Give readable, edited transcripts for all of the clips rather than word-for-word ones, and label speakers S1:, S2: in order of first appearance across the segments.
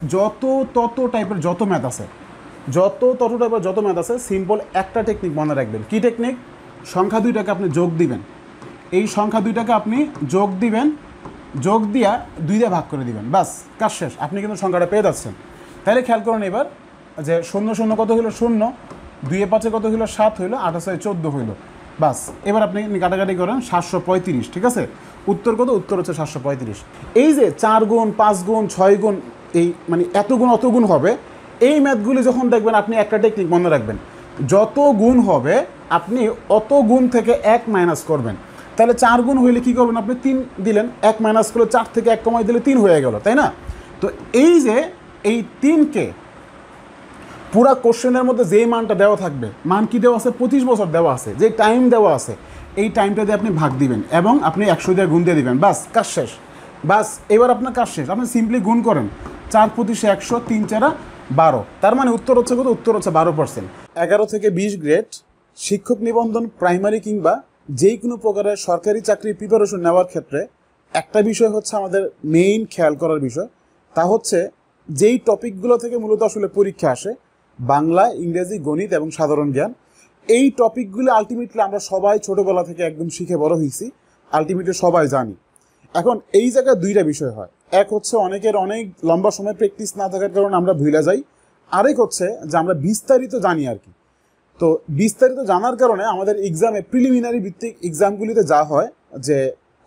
S1: যত তত টাইপের যত ম্যাথ আছে, সিম্পল একটা টেকনিক মনে রাখবেন। কি টেকনিক? সংখ্যা দুইটাকে আপনি যোগ দিবেন, এই সংখ্যা দুইটাকে আপনি যোগ দিবেন, যোগ দিয়া 2 দিয়ে ভাগ করে দিবেন, বাস কাজ শেষ। আপনি কিন্তু সংখ্যাটা পেয়ে যাচ্ছেন। তাহলে খেয়াল করুন এবার যে 0 0 কত হইল 0, 2 এ 5 কত হইল 7 হইল, 8 6 14 হইল, বাস। এবার আপনি কাটাকাটি করেন 735, ঠিক আছে? উত্তর কত? উত্তর হচ্ছে 735। এই যে 4 গুণ 5 গুণ 6 গুণ, এই মানে এত গুণ অত গুণ হবে, এই ম্যাথগুলি যখন দেখবেন আপনি একটা টেকনিক মনে রাখবেন, যত গুণ হবে আপনি অত গুণ থেকে 1 মাইনাস করবেন। তাহলে 4 গুণ হইলে কী করবেন? আপনি 3 দিলেন, 1 মাইনাস করলে 4 থেকে 1 কমাই দিলে 3 হয়ে গেল, তাই না? তো এই যে এই 3কে পুরা কোশ্চেনের মধ্যে যেই মানটা দেওয়া থাকবে, মান কি দেওয়া আছে? 25 বছর দেওয়া আছে, যে টাইম দেওয়া আছে, এই টাইমটা দিয়ে আপনি ভাগ দিবেন এবং আপনি 100 দিয়ে গুণ দিয়ে দিবেন, বাস কাজ শেষ। বাস এবার আপনার কাজ শেষ। আপনি সিম্পলি গুণ করেন, 4 25 100, 3 4 12, তার মানে উত্তর হচ্ছে কত? উত্তর হচ্ছে 12%। 11 থেকে 20 গ্রেড শিক্ষক নিবন্ধন, প্রাইমারি কিংবা যেই কোনো প্রকারের সরকারি চাকরির প্রিপারেশন নেওয়ার ক্ষেত্রে একটা বিষয় হচ্ছে আমাদের মেইন খেয়াল করার বিষয়, তা হচ্ছে যেই টপিকগুলো থেকে মূলত আসলে পরীক্ষা আসে, বাংলা, ইংরেজি, গণিত এবং সাধারণ জ্ঞান, এই টপিকগুলো আলটিমেটলি আমরা সবাই ছোটোবেলা থেকে একদম শিখে বড় হয়েছি, আলটিমেটলি সবাই জানি। এখন এই জায়গায় দুইটা বিষয় হয়, এক হচ্ছে অনেকের অনেক লম্বা সময় প্র্যাকটিস না থাকার কারণে আমরা ভুলে যাই, আরেক হচ্ছে যে আমরা বিস্তারিত জানি আর কি। তো বিস্তারিত জানার কারণে আমাদের এক্সামে, প্রিলিমিনারি ভিত্তিক এক্সামগুলিতে যা হয় যে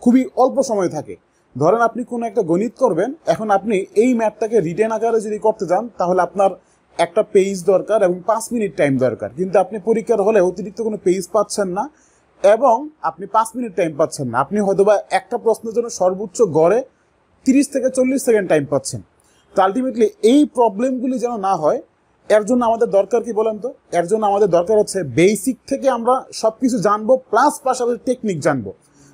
S1: খুবই অল্প সময় থাকে। ধরেন আপনি কোনো একটা গণিত করবেন, এখন আপনি এই ম্যাথটাকে রিটেন আকারে যদি করতে যান তাহলে আপনার একটা পেজ দরকার এবং 5 মিনিট টাইম দরকার, কিন্তু আপনি পরীক্ষার হলে অতিরিক্ত কোনো পেজ পাচ্ছেন না এবং আপনি 5 মিনিট টাইম পাচ্ছেন না। আপনি হয়তোবা একটা প্রশ্নের জন্য সর্বোচ্চ গড়ে 30 থেকে 40 সেকেন্ড টাইম পাচ্ছেন। তো আলটিমেটলি এই প্রবলেমগুলি যেন না হয়, এর জন্য আমাদের দরকার কি বলেন তো? এর জন্য আমাদের দরকার হচ্ছে বেসিক থেকে আমরা সব কিছু জানবো, প্লাস পাশাপাশি টেকনিক জানবো।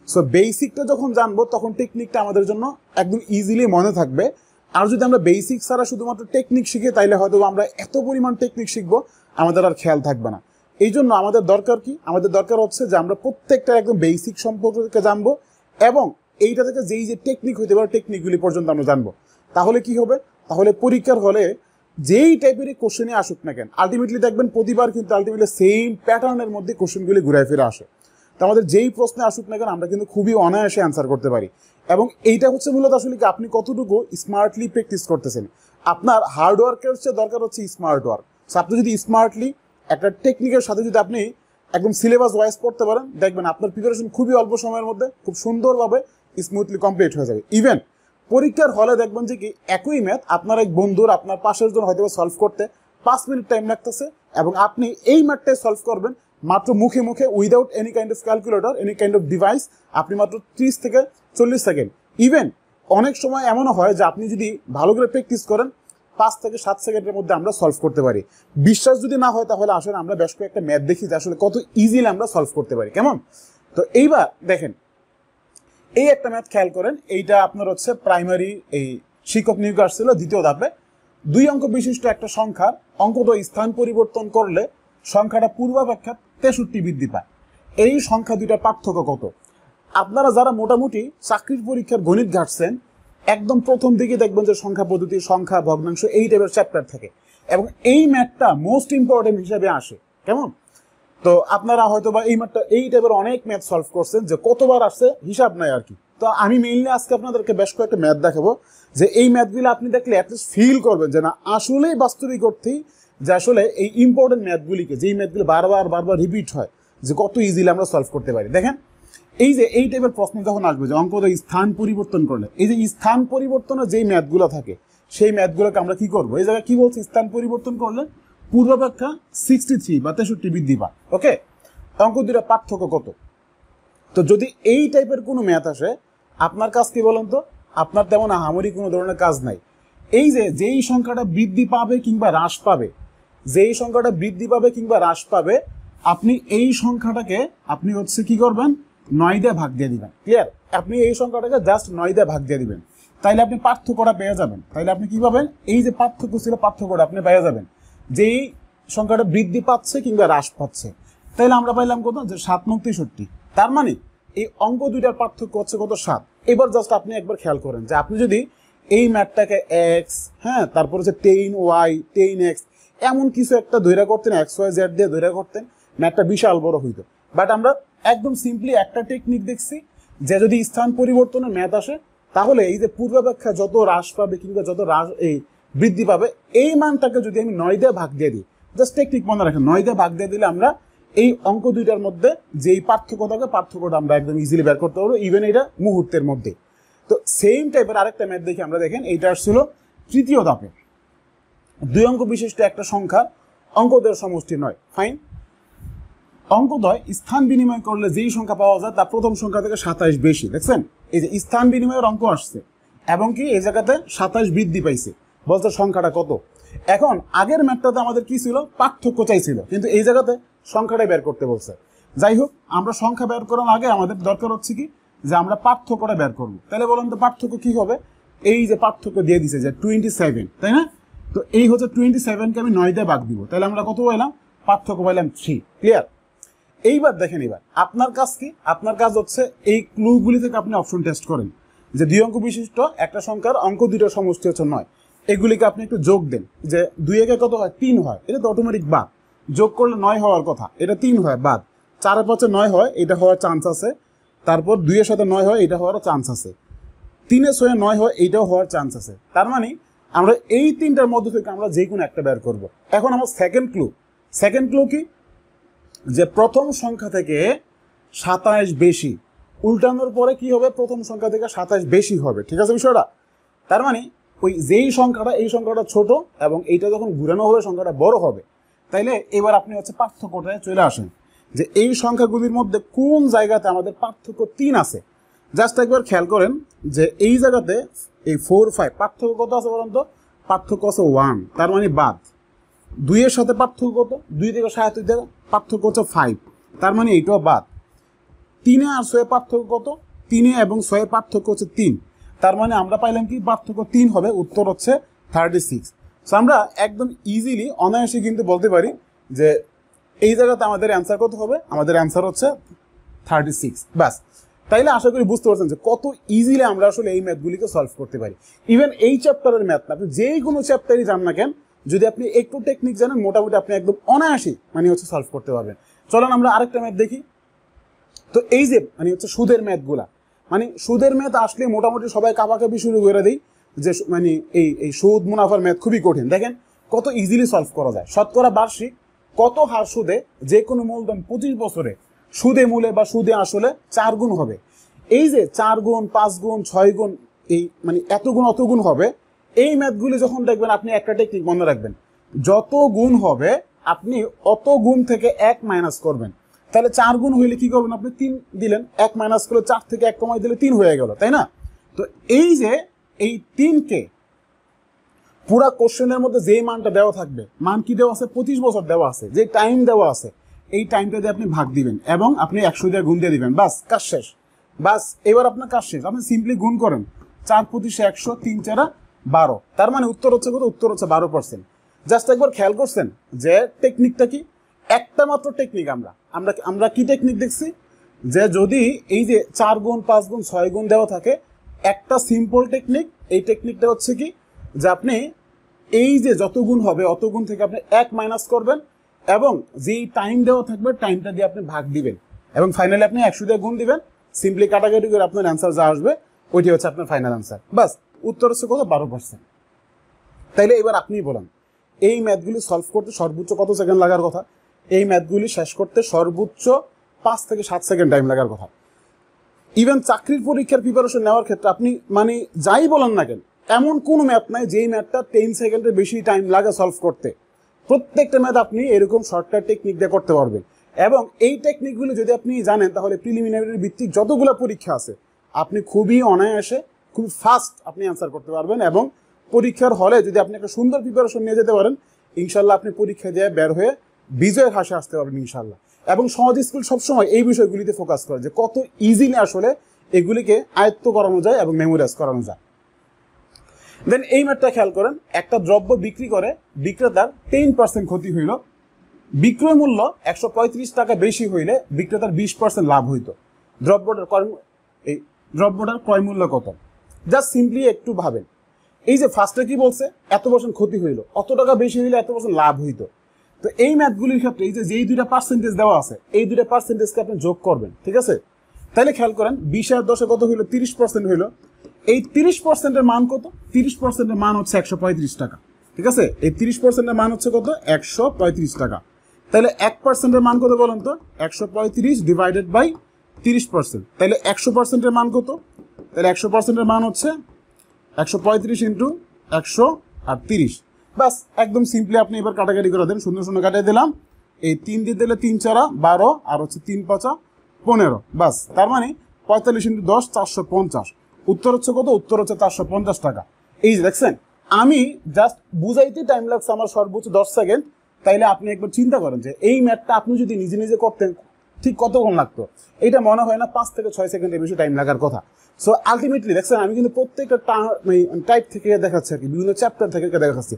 S1: সো বেসিকটা যখন জানবো তখন টেকনিকটা আমাদের জন্য একদম ইজিলি মনে থাকবে। আর যদি আমরা বেসিক ছাড়া শুধুমাত্র টেকনিক শিখি তাইলে হয়তো আমরা এত পরিমাণ টেকনিক শিখবো আমাদের আর খেয়াল থাকবে না। এই জন্য আমাদের দরকার কি? আমাদের দরকার হচ্ছে যে আমরা প্রত্যেকটা একদম বেসিক সম্পর্কে জানবো এবং এইটা থেকে যেই যে টেকনিক হইতে পারে টেকনিকগুলি পর্যন্ত আমরা জানবো। তাহলে কি হবে? তাহলে পরীক্ষার হলে যেই টাইপের কোশ্চেনে আসুক না কেন, আলটিমেটলি দেখবেন প্রতিবার কিন্তু আলটিমেটলি সেম প্যাটার্নের মধ্যে কোশ্চেনগুলি ঘুরে ফিরে আসে। তো আমাদের যেই প্রশ্নে আসুক না কেন আমরা কিন্তু খুবই অনায়াসে অ্যান্সার করতে পারি। এবং এইটা হচ্ছে মূলত আসলে কি আপনি কতটুকু স্মার্টলি প্র্যাকটিস করতেছেন। আপনার হার্ড ওয়ার্কের চেয়ে দরকার হচ্ছে স্মার্ট ওয়ার্ক। সো আপনি যদি স্মার্টলি একটা টেকনিকের সাথে যদি আপনি একদম সিলেবাস ওয়াইজ পড়তে পারেন, দেখবেন আপনার প্রিপারেশন খুবই অল্প সময়ের মধ্যে খুব সুন্দরভাবে স্মুথলি কমপ্লিট হয়ে যাবে। ইভেন পরীক্ষার হলে দেখবেন যে কি একই ম্যাথ আপনার এক বন্ধুর, আপনার পাশের জন হয়তো সলভ করতে 5 মিনিট টাইম লাগতেছে এবং আপনি এই ম্যাথটাই সলভ করবেন মাত্র মুখে মুখে, without any kind of calculator, any kind of device, আপনি মাত্র 30 থেকে 40 সেকেন্ড। ইভেন অনেক সময় এমনও হয় যে আপনি যদি ভালো করে প্র্যাকটিস করেন 5 থেকে 7 সেকেন্ডের মধ্যে আমরা সলভ করতে পারি। বিশ্বাস যদি না হয় তাহলে আসলে আমরা বেশ কয়েকটা ম্যাথ দেখি যে আসলে কত ইজিলি আমরা সলভ করতে পারি, কেমন? তো এইবার দেখেন এই একটা ম্যাথ খেয়াল করেন, এইটা আপনার হচ্ছে প্রাইমারি এই শিক্ষক নিয়োগ আসছিল দ্বিতীয় ধাপে। 2 অঙ্ক বিশিষ্ট একটা সংখ্যার অঙ্কদ্বয় স্থান পরিবর্তন করলে সংখ্যাটা পূর্বাপেক্ষা 63 বৃদ্ধি পায়। এই সংখ্যা দুইটার পার্থক্য কত? আপনারা যারা মোটামুটি চাকরির পরীক্ষার গণিত ঘাটছেন, একদম প্রথম দিকে দেখবেন যে সংখ্যা পদ্ধতি, সংখ্যা, ভগ্নাংশ এই টাইপের চ্যাপ্টার থাকে এবং এই ম্যাথটা মোস্ট ইম্পর্টেন্ট হিসেবে আসে, কেমন? তো আপনারা হয়তো বা এই টাইপের অনেক ম্যাথ সলভ করছেন যে কতবার আসছে হিসাব নাই আর কি। তো আমি মেইনলি আজকে আপনাদেরকে বেশ কয়েকটা ম্যাথ দেখাবো যে এই ম্যাথগুলো আপনি দেখলে অ্যাটলিস্ট ফিল করবেন যে না আসলেই বাস্তবিক অর্থেই যে আসলে এই ইম্পর্টেন্ট ম্যাথগুলিকে, যেই ম্যাথগুলো বারবার রিপিট হয়, যে কত ইজিলি আমরা সলভ করতে পারি। দেখেন এই যে এই টাইপের প্রশ্ন যখন আসবে যে অঙ্কদ্বয় স্থান পরিবর্তন করলে, এই যে স্থান পরিবর্তনের যেই ম্যাথগুলো থাকে সেই ম্যাথগুলোকে আমরা কি করবো? এই জায়গায় কি বলছি? স্থান পরিবর্তন করলে পূর্বাপেক্ষা 63 বা 63 বৃদ্ধি পায়। ওকে, অঙ্ক দুইটা পার্থক্য কত? তো যদি এই টাইপের কোনো ম্যাথ আসে আপনার কাজ কি বলেন তো? আপনার তেমন আহামরি কোনো ধরনের কাজ নাই। এই যে যেই সংখ্যাটা বৃদ্ধি পাবে কিংবা হ্রাস পাবে, যেই সংখ্যাটা বৃদ্ধি পাবে কিংবা হ্রাস পাবে, আপনি এই সংখ্যাটাকে আপনি হচ্ছে কি করবেন? 9 দিয়ে ভাগ দিয়ে দিবেন। ক্লিয়ার? আপনি এই সংখ্যাটাকে জাস্ট 9 দিয়ে ভাগ দিয়ে দিবেন, তাইলে আপনি পার্থক্যটা পেয়ে যাবেন। তাইলে আপনি কি পাবেন? এই যে পার্থক্য ছিল পার্থক্যটা আপনি পেয়ে যাবেন, যেই সংখ্যাটা বৃদ্ধি পাচ্ছে কিংবা হ্রাস পাচ্ছে। তাইলে আমরা পাইলাম কত? যে 7 9 63। তার মানে এই অঙ্ক দুইটার পার্থক্য হচ্ছে কত? 7। এবার জাস্ট আপনি একবার খেয়াল করেন যে আপনি যদি এই ম্যাথটাকে এক্স, হ্যাঁ, তারপর হচ্ছে 10y 10x এমন কিছু একটা ধৈর্য করতেন, এক্স ওয়াই জেড দিয়ে ধৈর্য করতেন, ম্যাথটা বিশাল বড় হইতো। বাট আমরা একদম সিম্পলি একটা টেকনিক দেখছি যে যদি স্থান পরিবর্তনের ম্যাথ আসে তাহলে এই যে পূর্বাপেক্ষা যত হ্রাস পাবে কিংবা যত হ্রাস এই বৃদ্ধি পাবে এই মানটাকে যদি আমি 9 দিয়ে ভাগ দিয়ে দিই, জাস্ট টেকনিক মনে রাখেন, 9 দিয়ে ভাগ দিয়ে দিলে আমরা এই অঙ্ক দুইটার মধ্যে যেই পার্থক্যটা আমরা একদম ইজিলি বের করতে পারবো, ইভেন এটা মুহূর্তের মধ্যে। তো সেম টাইপের আরেকটা ম্যাথ দেখি আমরা, দেখেন এইটা আসছিল তৃতীয় ধাপে, 2 অঙ্ক বিশিষ্ট একটা সংখ্যা অঙ্কদের সমষ্টি 9। ফাইন, অঙ্কদ্বয় স্থান বিনিময় করলে যেই সংখ্যা পাওয়া যায় তা প্রথম সংখ্যা থেকে 27 বেশি। দেখছেন এই যে স্থান বিনিময়ের অঙ্ক আসছে এবং কি এই জায়গাতে 27 বৃদ্ধি পাইছে, বলতে সংখ্যাটা কত। এখন আগের ম্যাথটাতে আমাদের কি ছিল, পার্থক্য চাইছিল, কিন্তু এই জায়গাতে সংখ্যাটাই বের করতে বলছে। যাই হোক, আমরা সংখ্যা বের করার আগে আমাদের দরকার হচ্ছে কি যে আমরা পার্থক্যটা বের করবো। তাহলে বলুন তো পার্থক্য কি হবে, এই যে পার্থক্য দিয়ে দিছে যে 27, তাই না? তো এই হচ্ছে 27কে আমি 9 দিয়ে ভাগ দিব, তাহলে আমরা কত পাইলাম, পার্থক্য পাইলাম 3। ক্লিয়ার? এইবার দেখেন, এবার আপনার কাজ কি, আপনার কাজ হচ্ছে এই ক্লুগুলি থেকে আপনি অপশন টেস্ট করেন যে 2 অঙ্ক বিশিষ্ট একটা সংখ্যার অঙ্ক দুইটার সমষ্টি হচ্ছে 9, এগুলিকে আপনি একটু যোগ দেন। যে 2 একে কত হয়, 3 হয়, এটা তো অটোমেটিক বাদ, যোগ করলে 9 হওয়ার কথা, এটা 3 হয় বাদ, 4 এর 5 9 হয়, এটা হওয়ার চান্স আছে, তারপর 2 এর সাথে 9 হয়, এটা হওয়ারও চান্স আছে, 3 এর 6 9 হয়, এইটাও হওয়ার চান্স আছে। তার মানে আমরা এই তিনটার মধ্যে থেকে আমরা যে কোনো একটা বের করব। এখন আমার সেকেন্ড ক্লু কি, যে প্রথম সংখ্যা থেকে 27 বেশি, উল্টানোর পরে কি হবে, প্রথম সংখ্যা থেকে 27 বেশি হবে। ঠিক আছে বিষয়টা? তার মানে ওই যেই সংখ্যাটা, এই সংখ্যাটা ছোট এবং এইটা যখন ঘুরানো হবে সংখ্যাটা বড় হবে। তাইলে এবার আপনি হচ্ছে পার্থক্যটায় চলে আসেন যে এই সংখ্যাগুলির মধ্যে কোন জায়গাতে আমাদের পার্থক্য 3 আছে। জাস্ট একবার খেয়াল করেন যে এই জায়গাতে এই 4 5 পার্থক্য কত আছে বলেন তো, পার্থক্য আছে 1, তার মানে বাদ। 2 এর সাথে পার্থক্য কত, 2 থেকে 27 পার্থক্য হচ্ছে 5, তার মানে এইটাও বাদ। 3 আর 6 পার্থক্য কত, 3 এবং 6 পার্থক্য হচ্ছে 3, তার মানে আমরা পাইলাম কি পার্থক্য 3 হবে, উত্তর হচ্ছে 36। সো আমরা একদম ইজিলি অনায়াসে কিন্তু বলতে পারি যে এই জায়গাতে আমাদের অ্যান্সার কত হবে, আমাদের অ্যান্সার হচ্ছে 36। ব্যাস, তাইলে আশা করি বুঝতে পারছেন যে কত ইজিলি আমরা আসলে এই ম্যাথগুলিকে সলভ করতে পারি। ইভেন এই চ্যাপ্টারের ম্যাথ না, আপনি যেই কোনো চ্যাপ্টারই জান না কেন, যদি আপনি একটু টেকনিক জানেন মোটামুটি আপনি একদম অনায়াসী মানে হচ্ছে সলভ করতে পারবেন। চলেন আমরা আরেকটা ম্যাথ দেখি। তো এই যে মানে হচ্ছে সুদের ম্যাথগুলা, মানে সুদের ম্যাথ আসলে মোটামুটি সবাই কাপাকাপি শুরু করে দেয় যে মানে এই সুদ মুনাফার ম্যাথ খুবই কঠিন। দেখেন কত ইজিলি সলভ করা যায়। শতকরা বার্ষিক কত হার সুদে যে কোনো মূলধন 25 বছরে সুদে মূলে বা সুদে আসলে 4 গুণ হবে। এই যে 4 গুণ 5 গুণ 6 গুণ এই মানে এত গুণ অত গুণ হবে, এই ম্যাথগুলি যখন দেখবেন আপনি একটা টেকনিক মনে রাখবেন, যত গুণ হবে আপনি অত গুণ থেকে 1 মাইনাস করবেন। তাহলে 4 গুণ হইলে কি করবেন, আপনি 3 দিলেন, 1 মাইনাস করলে 4 থেকে 1 কমাই দিলে 3 হয়ে গেল, তাই না? তো এই যে এই 3কে পুরা কোশ্চেনের মধ্যে যে মানটা দেওয়া থাকবে, মান কি দেওয়া আছে, 25 বছর দেওয়া আছে, যে টাইম দেওয়া আছে, এই টাইমটা দিয়ে আপনি ভাগ দিবেন এবং আপনি 100 দিয়ে গুণ দিয়ে দিবেন, বাস কাজ শেষ। বাস এবার আপনার কাজ শেষ, আপনি সিম্পলি গুণ করেন, 4 25 100, 3 4 12, তার মানে উত্তর হচ্ছে কত, উত্তর হচ্ছে 12%। জাস্ট একবার খেয়াল করছেন যে টেকনিকটা কি, একটা মাত্র টেকনিক আমরা কি টেকনিক দেখছি, যে যদি এই যে 4 গুণ 5 গুণ 6 গুণ দেওয়া থাকে, একটা সিম্পল টেকনিক, এই টেকনিকটা হচ্ছে কি যে আপনি এই যে যত গুণ হবে অত গুণ থেকে আপনি 1 মাইনাস করবেন এবং যেই টাইম দেওয়া থাকবে টাইমটা দিয়ে আপনি ভাগ দিবেন এবং ফাইনালি আপনি 100 দিয়ে গুণ দিবেন, সিম্পলি কাটাকাটি করে আপনার অ্যান্সার যা আসবে ওইটি হচ্ছে আপনার ফাইনাল অ্যান্সার। বাস উত্তর হচ্ছে কত, 12%। তাইলে এবার আপনি বলেন এই ম্যাথগুলি সলভ করতে সর্বোচ্চ কত সেকেন্ড লাগার কথা, এই ম্যাথগুলি শেষ করতে সর্বোচ্চ 5 থেকে 7 সেকেন্ড টাইম লাগার কথা। ইভেন চাকরির পরীক্ষার প্রিপারেশন নেওয়ার ক্ষেত্রে আপনি মানে যাই বলেন না কেন, এমন কোনো ম্যাথ নাই যেই ম্যাথটা 10 সেকেন্ডের বেশি টাইম লাগে সলভ করতে। প্রত্যেকটা ম্যাথ আপনি এরকম শর্টকাট টেকনিক দিয়ে করতে পারবেন এবং এই টেকনিকগুলো যদি আপনি জানেন তাহলে প্রিলিমিনারি ভিত্তিক যতগুলো পরীক্ষা আছে আপনি খুবই অনায়াসে খুব ফাস্ট আপনি অ্যান্সার করতে পারবেন এবং পরীক্ষার হলে যদি আপনি একটা সুন্দর প্রিপারেশন নিয়ে যেতে পারেন, ইনশাল্লাহ আপনি পরীক্ষা দিয়ে বের হয়ে বিজয়ের হাসে আসতে পারবেন ইনশাল্লাহ। এবং সমাজ স্কুল সবসময় এই বিষয়গুলিতে ফোকাস করে যে কত ইজিলি আসলে এগুলিকে আয়ত্ত করানো যায় এবং মেমোরাইজ করানো যায়। দেন এই ম্যাথটা খেয়াল করেন, একটা দ্রব্য বিক্রি করে বিক্রেতার 10% ক্ষতি হইল, বিক্রয় মূল্য 135 টাকা বেশি হইলে বিক্রেতার 20% লাভ হইতো। দ্রব্যটার ক্রয় মূল্য কত? জাস্ট সিম্পলি একটু ভাবেন, এই যে ফার্স্টে কি বলছে, এত পার্সেন্ট ক্ষতি হইলো, অত টাকা বেশি হইলে এত পার্সেন্ট লাভ হইতো। তো এই ম্যাথগুলির ক্ষেত্রে এই যে যেই দুইটা পার্সেন্টেজ দেওয়া আছে, এই দুইটা পার্সেন্টেজকে আপনি যোগ করবেন, ঠিক আছে? তাহলে খেয়াল করেন 20 আর 10 কত হইলো, 30% হইলো। এই 30%-এর মান কত? 30%-এর মান হচ্ছে 135 টাকা, ঠিক আছে? এই 30%-এর মান হচ্ছে কত? 135 টাকা। তাহলে 1%-এর মান কত বলেন তো? 135 ডিভাইডেড বাই 30%। তাহলে 100%-এর মান কত? তাহলে 100%-এর মান হচ্ছে 135 ইন্টু 100 আর 30। বাস একদম সিম্পলি আপনি এবার কাটাকাটি করে দেন, শূন্য শূন্য কাটিয়ে দিলাম। এই 3 দিয়ে দিলে 3 4 12 আর হচ্ছে 3 5 15। বাস তার মানে 45 ইন্টু 10 450। উত্তর হচ্ছে কত? উত্তর হচ্ছে 450 টাকা। এই যে দেখছেন, আমি জাস্ট বুঝাইতে টাইম লাগছে আমার সর্বোচ্চ 10 সেকেন্ড। তাইলে আপনি একবার চিন্তা করেন যে এই ম্যাথটা আপনি যদি নিজে নিজে করতেন ঠিক কতক্ষণ লাগতো। এটা মনে হয় না 5 থেকে 6 সেকেন্ডের বেশি টাইম লাগার কথা। সো আলটিমেটলি দেখছেন, আমি কিন্তু প্রত্যেকটা টাইপ থেকে দেখাচ্ছি আর কি, বিভিন্ন চ্যাপ্টার থেকে দেখাচ্ছি।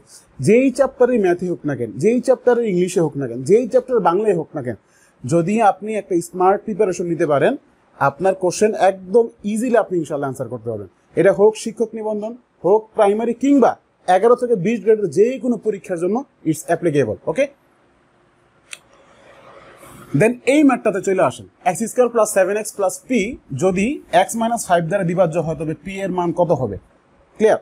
S1: যেই চ্যাপ্টারের ম্যাথে হোক না কেন, যেই চ্যাপ্টারের ইংলিশে হোক না কেন, যেই চ্যাপ্টার বাংলায় হোক না কেন, যদি আপনি একটা স্মার্ট প্রিপারেশন নিতে পারেন, আপনার কোশ্চেন একদম ইজিলি আপনি ইনশাল্লাহ অ্যান্সার করতে পারবেন। এটা হোক শিক্ষক নিবন্ধন, হোক প্রাইমারি, কিংবা 11 থেকে 20 গ্রেডের যে কোনো পরীক্ষার জন্য ইটস অ্যাপ্লিকেবল। ওকে, দেন এই ম্যাথটাতে চলে আসেন। X square plus 7x plus P যদি x মাইনাস 5 দ্বারা বিভাজ্য হয়, তবে পি এর মান কত হবে? ক্লিয়ার?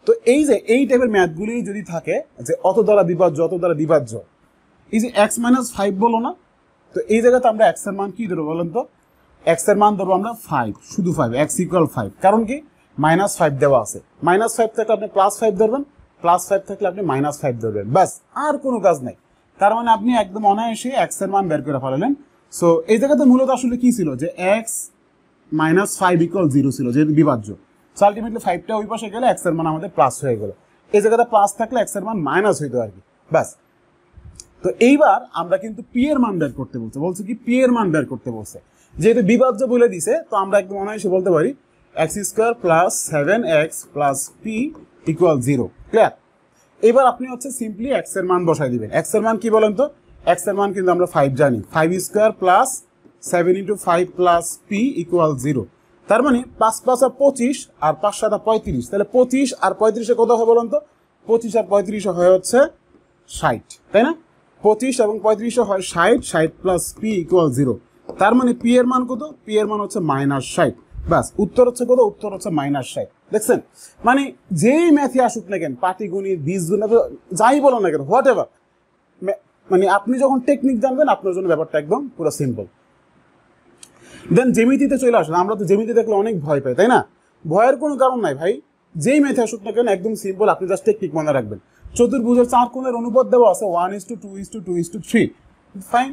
S1: তো এই যে এই টাইপের ম্যাথগুলি যদি থাকে যে অত দ্বারা বিভাজ্য, অত দ্বারা বিভাজ্য, এই যে x মাইনাস 5 বলো না, তো এই জায়গাতে আমরা x এর মান কি ধরবো বলেন তো? x এর মান ধরবো আমরা 5, শুধু 5, x ইকুয়াল 5। কারণ কি? মাইনাস 5 দেওয়া আছে। মাইনাস 5 থাকলে আপনি প্লাস 5 ধরবেন, প্লাস 5 থাকলে আপনি মাইনাস 5 ধরবেন, ব্যাস আর কোনো কাজ নাই। তার মানে আপনি একদম অনায়াসে x এর মান বের করে ফেলালেন। সো এই জায়গাতে মূলত আসলে কি ছিল, যে x মাইনাস 5 ইকুয়াল 0 ছিল, যে বিভাজ্য। সো আলটিমেটলি 5টা ওই পাশে গেলে x এর মান আমাদের প্লাস হয়ে গেল। এই জায়গাতে প্লাস থাকলে x এর মান মাইনাস হইতো আর কি, ব্যাস। তো এইবার আমরা কিন্তু পি এর মান বের করতে বলছে কি পি এর মান বের করতে বলছে। যেহেতু বিভাজ্য বলে দিছে, তো আমরা একদম অনায়াসে বলতে পারি x square plus 7x plus P equal 0। Clear? এবার আপনি হচ্ছে সিম্পলি x এর মান বসাই দিবেন। x এর মান কি বলেন তো? x এর মান কিন্তু আমরা 5 জানি। 5 square plus 7 into 5 plus P equal 0। তার মানে 5 5 25 আর 5 7 35। তাহলে 25 আর 35 কত হয় বলেন তো? 25 আর 35 হয় হচ্ছে 60, তাই না? 25 এবং 35 হয় 60, 60 প্লাস পি ইকুয়াল 0। তার মানে পি এর মান কত? পি এর মান হচ্ছে মাইনাস 60। বাস উত্তর হচ্ছে কত? উত্তর হচ্ছে মাইনাস 60। দেখছেন, মানে যেই ম্যাথে আসুক না কেন, পাটিগণিত, বীজগণিত, যাই বলো না কেন, হোয়াট এভার, মানে আপনি যখন টেকনিক জানবেন আপনার জন্য ব্যাপারটা একদম পুরো সিম্পল। দেন জ্যামিতিতে চলে আসেন। আমরা তো জ্যামিতি দেখলে অনেক ভয় পাই, তাই না? ভয়ের কোনো কারণ নাই ভাই, যেই ম্যাথে আসুক না কেন একদম সিম্পল, আপনি জাস্ট টেকনিক মনে রাখবেন। চতুর্ভুজের 4 কোণের অনুপাত দেওয়া আছে 1:2:2:3। ফাইন।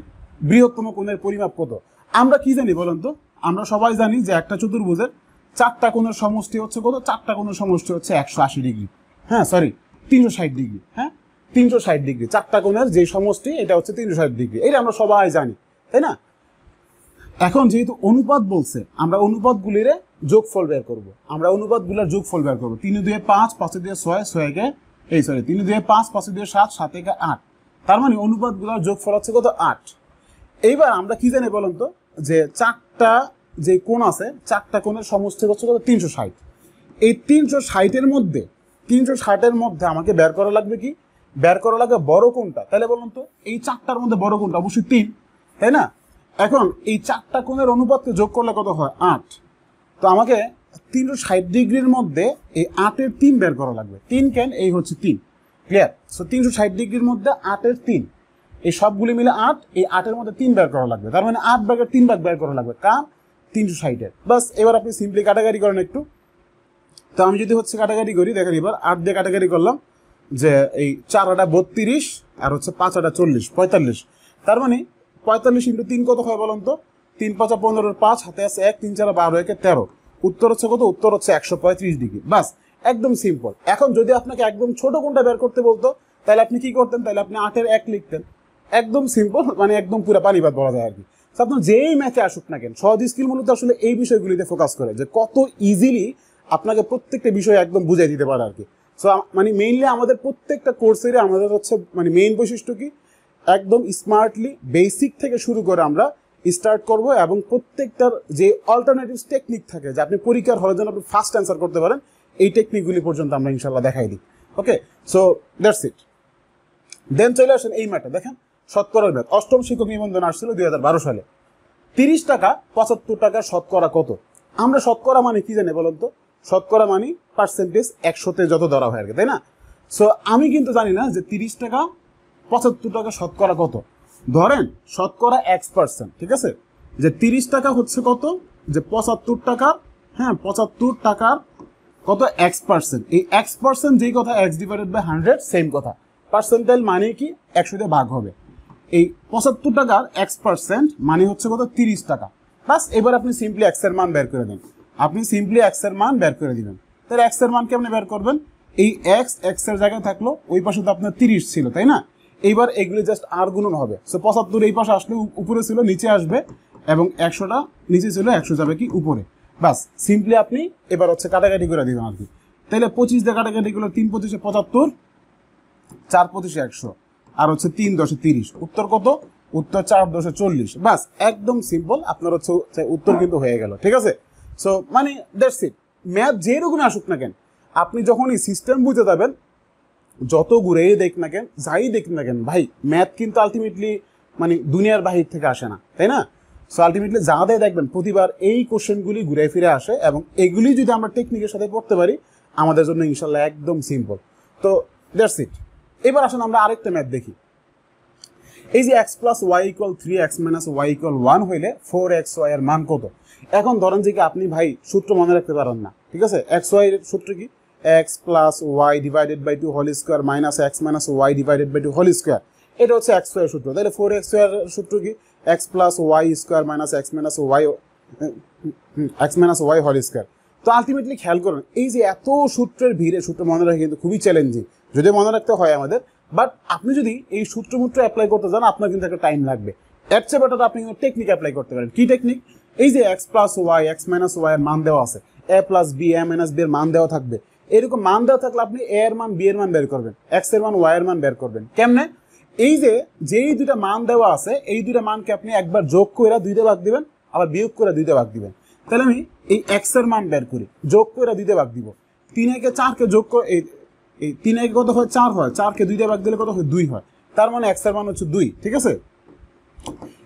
S1: বৃহত্তম কোণের পরিমাপ কত? আমরা কি জানি বলেন তো? আমরা সবাই জানি যে একটা চতুর্ভুজের 4টা কোণের সমষ্টি হচ্ছে কত? 4টা কোণের সমষ্টি হচ্ছে 180 ডিগ্রি। হ্যাঁ, সরি, 360 ডিগ্রি। হ্যাঁ, 360 ডিগ্রি। 4টা কোণের যে সমষ্টি, এটা হচ্ছে 360 ডিগ্রি। এটা আমরা সবাই জানি, তাই না? এখন যেহেতু অনুপাত বলছে, আমরা অনুপাতগুলির যোগফল বের করব। আমরা অনুপাতগুলোর যোগফল বের করব। 3 2 5, 5 2 6, 6 কে 3 2 5, 5 2 7, 7 কে 8। তার মানে অনুপাতগুলোর যোগফল হচ্ছে কত? 8। এইবার আমরা কি জানি বলেন তো? যে 4টা যে কোণ আছে, 4টা কোণের সমষ্টি হচ্ছে কত? 360। এই 360-এর মধ্যে 360-এর মধ্যে আমাকে বের করা লাগবে কি? বের করা লাগবে বড় কোণটা। তাহলে বলুন তো, এই 4টার মধ্যে বড় কোণটা অবশ্যই 3, তাই না? এখন এই 4টা কোণের অনুপাতকে যোগ করলে কত হয়? 8। তো আমাকে 360 ডিগ্রির মধ্যে এই 8-এর 3 বের করা লাগবে। 3 কেন? এই হচ্ছে 3। ক্লিয়ার? সো 360 ডিগ্রির মধ্যে 8-এর 3, এই সবগুলি মিলে 8, এই 8-এর মধ্যে 3 বের করা লাগবে। তার মানে 8 ভাগের 3 ভাগ বের করা লাগবে কার? 360-এর। বাস এবার আপনি সিম্পলি কাটাকাটি করেন একটু। তো আমি যদি হচ্ছে কাটাকাটি করি, দেখেন এবার 8 দিয়ে কাটাকাটি করলাম, যে এই 4 8 32 আর হচ্ছে 5 8 40, 45। তার মানে 45 ইন্টু 3 কত হয় বলুন তো? 3 5 15, 5 হাতে আছে 1, 3 4 12, 1 13। উত্তর হচ্ছে কত? উত্তর হচ্ছে 135 ডিগ্রি। বাস একদম সিম্পল। এখন যদি আপনাকে একদম ছোট কোণটা বের করতে বলতো, তাহলে আপনি কি করতেন? তাহলে আপনি 8-এর 1 লিখতেন। একদম সিম্পল, মানে একদম পুরো পানিবাদ বলা যায় আর কি। আপনার যেই ম্যাথে আসুক না কেন, সহজ স্কিল মূলত আসলে এই বিষয়গুলিতে ফোকাস করে, যে কত ইজিলি আপনাকে প্রত্যেকটা বিষয় একদম বুঝাই দিতে পারে আর কি। সো মানে মেইনলি আমাদের প্রত্যেকটা কোর্সের আমাদের হচ্ছে মানে মেইন বৈশিষ্ট্য কি? একদম স্মার্টলি বেসিক থেকে শুরু করে আমরা স্টার্ট করব, এবং প্রত্যেকটার যে অল্টারনেটিভ টেকনিক থাকে, যে আপনি পরীক্ষার হলে যেন আপনি ফাস্ট অ্যান্সার করতে পারেন, এই টেকনিকগুলি পর্যন্ত আমরা ইনশাল্লাহ দেখাই দিই। ওকে, সো দ্যাটস ইট। দেন চলে আসেন এই ম্যাটে, দেখেন শতকরার ম্যাথ। অষ্টম শিক্ষক নিবন্ধন আসছিল 2012 সালে। 30 টাকা 75 টাকা শতকরা কত? আমরা শতকরা মানে কি জানি বলুন তো? শতকরা মানে পার্সেন্টেজ 100তে যত ধরা হয় আর কি, তাই না? সো আমি কিন্তু জানি না যে 30 টাকা 75 টাকা শতকরা কত। ধরেন শতকরা X%, ঠিক আছে? যে 30 টাকা হচ্ছে কত, যে 75 টাকা, হ্যাঁ 75 টাকার কত X%। এই X% যেই কথা X/100 সেম কথা। পার্সেন্টাইল মানে কি 100 দিয়ে ভাগ হবে। এই 75 টাকার X% মানে হচ্ছে কত 30 টাকা। বাস এবার আপনি সিম্পলি X এর মান বের করে দেন। আপনি সিম্পলি X এর মান বের করে দিবেন। তাহলে X এর মান কেমনে বের করবেন? এই X এর জায়গায় থাকলো, ওই পাশে তো আপনার 30 ছিল, তাই না? এইবার এগুলি জাস্ট আর গুণন হবে। সো 75 এই পাশে আসলে উপরে ছিল নিচে আসবে, এবং 100টা নিচে ছিল 100 যাবে কি উপরে। বাস সিম্পলি আপনি এবার হচ্ছে কাটাকাটি করে দিবেন আর কি। তাহলে 25 দিয়ে কাটাকাটি করলে 3 25 75, 4 25 100, আর হচ্ছে 3 10 30। উত্তর কত? উত্তর 4 10 40। বাস একদম সিম্পল, আপনার হচ্ছে উত্তর কিন্তু হয়ে গেল, ঠিক আছে? সো মানে দ্যাটস ইট। ম্যাথ যেরকমই আসুক না কেন, আপনি যখন এই সিস্টেম বুঝে যাবেন, যত ঘুরেই দেখ না কেন, যাই দেখ না কেন ভাই, ম্যাথ কিন্তু আলটিমেটলি মানে দুনিয়ার বাহির থেকে আসে না, তাই না? সো আলটিমেটলি যা দেয় দেখবেন প্রতিবার এই কোশ্চেনগুলি ঘুরে ফিরে আসে, এবং এগুলি যদি আমরা টেকনিকের সাথে পড়তে পারি আমাদের জন্য ইনশাল্লাহ একদম সিম্পল। তো দ্যাটস ইট। এবার আসুন আমরা আরেকটা ম্যাথ দেখি। এই যে x + y = 3x - y = 1 হইলে 4xy এর মান কত? এখন ধরেন যে কি আপনি ভাই সূত্র মনে রাখতে পারেন না, ঠিক আছে? xy এর সূত্র কি? x + y / 2 whole square minus x - y / 2 whole square. এটা হচ্ছে xy এর সূত্র। তাহলে 4xy এর সূত্র কি? x + y square minus x - y whole square. তো আলটিমেটলি খেয়াল করুন, এই যে এত সূত্রের ভিড়ে সূত্র মনে রাখা কিন্তু খুবই চ্যালেঞ্জিং, যদি মনে রাখতে হয় আমাদের। বাট আপনি যদি এই সূত্রমূত্র অ্যাপ্লাই করতে চান, আপনার কিন্তু একটা টাইম লাগবে। এর চেয়ে বেটার আপনি কিন্তু টেকনিক অ্যাপ্লাই করতে পারেন। কি টেকনিক? এই যে x + y, x - y এর মান দেওয়া আছে, a + b, a - b এর মান দেওয়া থাকবে। এরকম মান দেওয়া থাকলে আপনি a এর মান, b এর মান বের করবেন, x এর মান, y এর মান বের করবেন। কেমনে? এই যে যেই দুইটা মান দেওয়া আছে, এই দুইটা মানকে আপনি একবার যোগ করে 2 দিয়ে ভাগ দিবেন, আবার বিয়োগ করে 2 দিয়ে ভাগ দিবেন। তাহলে আমি এই x এর মান বের করি, যোগ করে 2 দিয়ে ভাগ দিব। 3 কে 4 কে যোগ করে এই 3 একে কত হয়? 4 হয়। 4 কে 2 দিয়ে ভাগ দিলে কত হয়? 2 হয়। তার মানে x এর মান হচ্ছে 2, ঠিক আছে?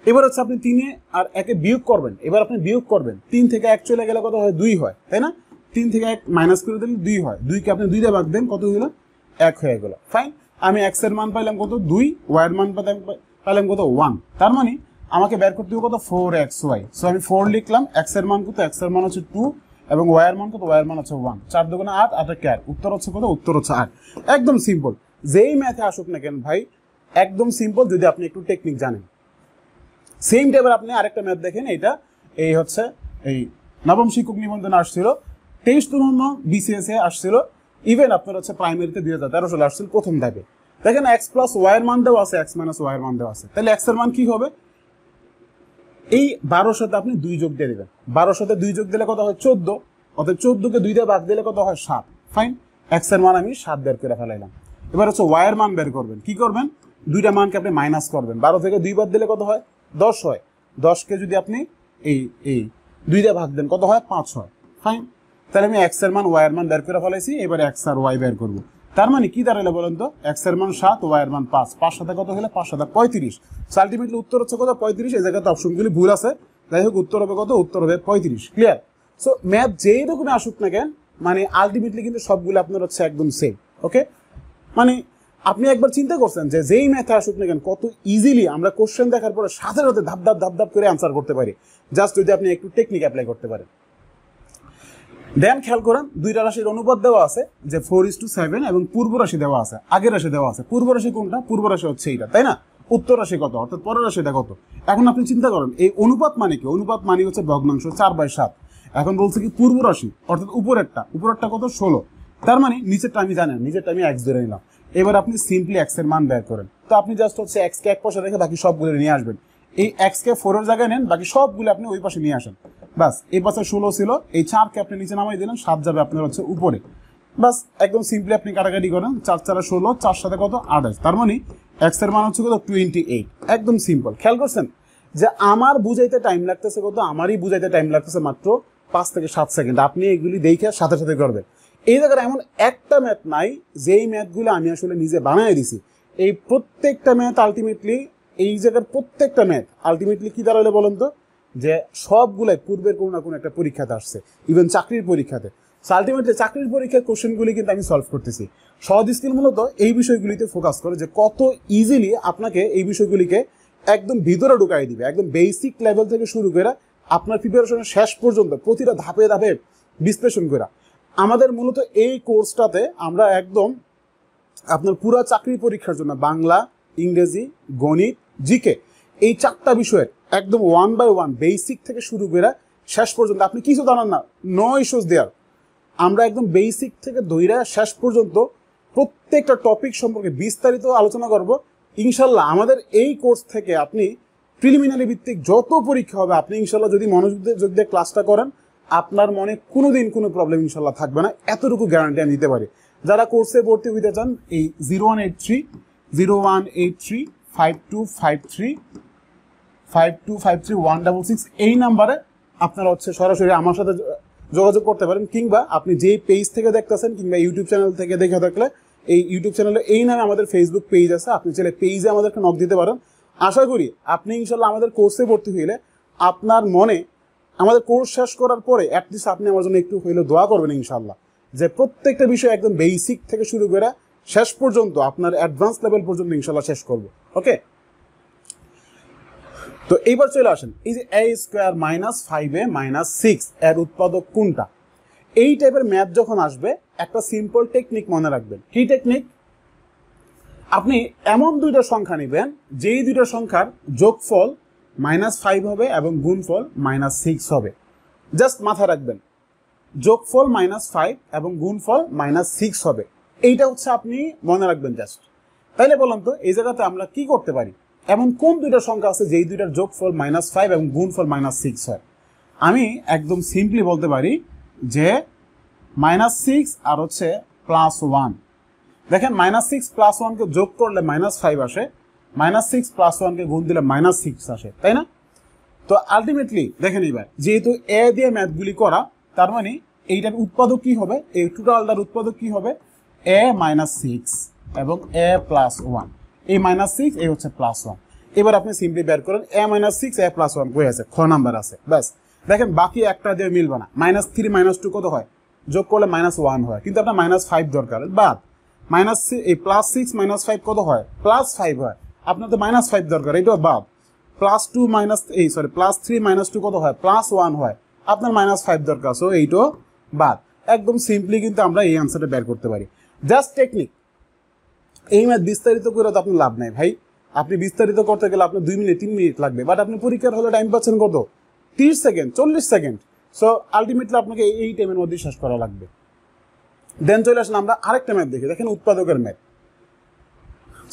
S1: এবার হচ্ছে আপনি 3 আর 1 বিয়োগ করবেন। এবার আপনি বিয়োগ করবেন, 3 থেকে 1 চলে গেলে কত হয়? 2 হয়, তাই না? 3 থেকে 1 মাইনাস করে দিলে 2 হয়। 2 কে আপনি 2 দিয়ে ভাগ দেন, কত হলো? 1 হয়ে গেল। ফাইন, আমি x এর মান পাইলাম কত? 2, y এর মান পাইলাম কত? 1। তার মানে আমাকে বের করতে হবে কত? 4xy। সো আমি 4 লিখলাম, x এর মান কত? x এর মান হচ্ছে 2, এবং y এর মান কত? y এর মান হচ্ছে 1। 4 × 2 = 8, 8 × 4। উত্তর হচ্ছে কত? উত্তর হচ্ছে 8। একদম সিম্পল। যেই ম্যাথে আসুক না কেন ভাই, একদম সিম্পল যদি আপনি একটু টেকনিক জানেন। সেম টাইপের আপনি আরেকটা ম্যাথ দেখেন, এইটা এই হচ্ছে এই নবম শিক্ষক নিবন্ধন আসছিল, 23তম BCS এ আসছিল, ইভেন আপনার হচ্ছে প্রাইমারিতে 2013 সালে আসছিল প্রথম ধাপে। দেখেন x + y এর মান দেওয়া আছে, x - y এর মান দেওয়া আছে। তাহলে x এর মান কি হবে? এই 12 সাথে আপনি 2 যোগ দিয়ে দিবেন। 12 সাথে 2 যোগ দিলে কত হয়? 14। অর্থাৎ 14 কে 2 দিয়ে ভাগ দিলে কত হয়? 7। ফাইন, x এর মান আমি 7 বের করে ফেলাইলাম। এবার হচ্ছে y এর মান বের করবেন। কি করবেন? দুইটা মানকে আপনি মাইনাস করবেন। 12 থেকে 2 বাদ দিলে কত হয়? 10 হয়। 10 কে যদি আপনি এই 2 দিয়ে ভাগ দেন, কত হয়? 5 হয়। ফাইন, তাহলে আমি x এর মান, y এর মান বের করে ফেলাইছি। এবার x আর y বের করব। তার মানে কি দাঁড়ালো বলেন তো? x এর মান 7, y এর মান 5। 5 সাথে কত হলো? 5 সাথে 35। সো আলটিমেটলি উত্তর হচ্ছে কত? 35। এই জায়গাতে অপশনগুলি ভুল আছে, যাই হোক উত্তর হবে কত? উত্তর হবে 35। ক্লিয়ার? সো ম্যাথ যেই রকমই আসুক না কেন, মানে আলটিমেটলি কিন্তু সবগুলো আপনার হচ্ছে একদম সেম। ওকে, মানে আপনি একবার চিন্তা করছেন যে যেই ম্যাথে আসুক না কেন, কত ইজিলি আমরা কোশ্চেন দেখার পরে সাথে সাথে ধাপ ধাপ করে আনসার করতে পারি, জাস্ট যদি আপনি একটু টেকনিক অ্যাপ্লাই করতে পারেন। দেন খেয়াল করেন, দুইটা রাশির অনুপাত দেওয়া আছে যে 4:7, এবং পূর্ব রাশি দেওয়া আছে, আগের রাশি দেওয়া আছে। পূর্ব রাশি কোনটা? পূর্ব রাশি হচ্ছে এইটা, তাই না? উত্তর রাশি কত? অর্থাৎ পরের রাশিটা কত? এখন আপনি চিন্তা করেন এই অনুপাত মানে কি? অনুপাত মানে হচ্ছে ভগ্নাংশ, 4/7। এখন বলছে কি পূর্ব রাশি, অর্থাৎ উপরেরটা কত? 16। তার মানে নিচেরটা আমি জানেন, নিচেরটা আমি x ধরে নিলাম। এবার আপনি সিম্পলি x এর মান বের করেন। তো আপনি জাস্ট হচ্ছে x কে এক পাশে রেখে বাকি সবগুলো নিয়ে আসবেন। এই x কে 4 এর জায়গায় নেন, বাকি সবগুলো আপনি ওই পাশে নিয়ে আসেন। বাস, এই পাশে 16 ছিল, এই 4 কে আপনি নিচে নামাই দিলেন, 7 যাবে আপনার হচ্ছে উপরে। বাস একদম সিম্পলি আপনি কাটাকাটি করেন, 4 4 16, 4 সাথে কত? 28। তার মানে x এর মান হচ্ছে কত? 28। একদম সিম্পল। খেয়াল করছেন যে আমার বুঝাইতে টাইম লাগতেছে কত? আমারই বুঝাইতে টাইম লাগতেছে মাত্র 5 থেকে 7 সেকেন্ড। আপনি এগুলি দেখে সাথে সাথে করবেন। এই জায়গায় এমন একটা ম্যাথ নাই যেই ম্যাথগুলো আমি আসলে নিজে বানিয়ে দিছি। এই প্রত্যেকটা ম্যাথ আলটিমেটলি, এই জায়গার প্রত্যেকটা ম্যাথ আলটিমেটলি কি দাঁড়ালে বলেন তো, যে সবগুলাই পূর্বের কোনো না কোনো একটা পরীক্ষাতে আসছে, ইভেন চাকরির পরীক্ষাতে। সো আলটিমেটলি চাকরির পরীক্ষার কোশ্চেনগুলি কিন্তু আমি সলভ করতেছি। সহজ স্কিল মূলত এই বিষয়গুলিতে ফোকাস করে যে কত ইজিলি আপনাকে এই বিষয়গুলিকে একদম ভিতরে ঢুকাই দিবে, একদম বেসিক লেভেল থেকে শুরু করে আপনার প্রিপারেশনের শেষ পর্যন্ত প্রতিটা ধাপে ধাপে বিশ্লেষণ করা। আমাদের মূলত এই কোর্সটাতে আমরা একদম আপনার পুরো চাকরির পরীক্ষার জন্য বাংলা, ইংরেজি, গণিত, জিকে এই 4টা বিষয়ের একদম 1 by 1 বেসিক থেকে শুরু করে শেষ পর্যন্ত, আপনি কিছু জানান না, নো ইস্যুস দেয়ার, আমরা একদম বেসিক থেকে ধইরা শেষ পর্যন্ত প্রত্যেকটা টপিক সম্পর্কে বিস্তারিত আলোচনা করব ইনশাল্লাহ। আমাদের এই কোর্স থেকে আপনি প্রিলিমিনারি ভিত্তিক যত পরীক্ষা হবে, আপনি ইনশাল্লাহ যদি মনোযোগ দিয়ে ক্লাসটা করেন, আপনার মনে কোনোদিন কোনো প্রবলেম ইনশাল্লাহ থাকবে না, এতটুকু গ্যারান্টি আমি দিতে পারি। যারা কোর্সে ভর্তি হইতে চান এই 0183 এই নাম্বারে আপনারা হচ্ছে সরাসরি আমার সাথে যোগাযোগ করতে পারেন, কিংবা আপনি যেই পেজ থেকে দেখতেছেন কিংবা ইউটিউব চ্যানেল থেকে দেখে থাকলে এই ইউটিউব চ্যানেলে এই নামে আমাদের ফেসবুক পেজ আছে, আপনি চাইলে পেজে আমাদেরকে নক দিতে পারেন। আশা করি আপনি ইনশাল্লাহ আমাদের কোর্সে ভর্তি হইলে আপনার মনে আমাদের কোর্স শেষ করার পরে অ্যাটলিস্ট আপনি আমার জন্য একটু হইলে দোয়া করবেন ইনশাল্লাহ, যে প্রত্যেকটা বিষয় একদম বেসিক থেকে শুরু করে শেষ পর্যন্ত আপনার অ্যাডভান্স লেভেল পর্যন্ত ইনশাল্লাহ শেষ করব। ওকে, তো এইবার চলে আসেন, এই যে a² - 5a - 6 এর উৎপাদক কোনটা? এই টাইপের ম্যাথ যখন আসবে একটা সিম্পল টেকনিক মনে রাখবেন। কি টেকনিক? আপনি এমন দুইটা সংখ্যা নেবেন যেই দুইটা সংখ্যার যোগফল -5 হবে এবং গুণফল -6 হবে। জাস্ট মাথায় রাখবেন, যোগফল -5 এবং গুণফল -6 হবে, এইটা হচ্ছে আপনি মনে রাখবেন জাস্ট। তাইলে বলুন তো এই জায়গাতে আমরা কি করতে পারি? এমন কোন দুইটা সংখ্যা আছে যেই দুইটার যোগফল -5 এবং গুণফল -6 হয়? আমি একদম সিম্পলি বলতে পারি যে -6 আর হচ্ছে +1। দেখেন -6 + 1 কে যোগ করলে -5 আসে, -6 + 1 কে গুণ দিলে -6 আসে, তাই না? তো আলটিমেটলি দেখেন এইবার যেহেতু এ দিয়ে ম্যাথগুলি করা, তার মানে এইটার উৎপাদক কি হবে? এই টোটালটার উৎপাদক কি হবে? a - 6 এবং a +1। এই -6 এই হচ্ছে +1। এবার আপনি সিম্পলি বের করেন a - 6 a +1 কই আছে? খ নাম্বার আছে। ব্যাস, দেখেন বাকি একটা দিয়ে মিলবে না। -3 - 2 কত হয়? যোগ করলে -1 হয়, কিন্তু আপনার -5 দরকার। বাদ +6 - 5 কত হয়? +5 হয়, আপনার তো -5 দরকার, এইটাও বাদ। +3 - 2 কত হয়? +1 হয়, আপনার -5 দরকার, সো এইটাও বাদ। একদম সিম্পলি কিন্তু আমরা এই আনসারটা বের করতে পারি। Just technique. এই ম্যাথ বিস্তারিত করে তো আপনার লাভ নাই ভাই, আপনি বিস্তারিত করতে গেলে আপনার 2 মিনিট 3 মিনিট লাগবে, বাট আপনি পরীক্ষার হলে টাইম পাচ্ছেন কত? 30 সেকেন্ড 40 সেকেন্ড। সো আলটিমেটলি আপনাকে এই টাইমের মধ্যে শেষ করা লাগবে। দেন চলে আসলে আমরা আরেকটা ম্যাথ দেখি, দেখেন উৎপাদকের ম্যাথ।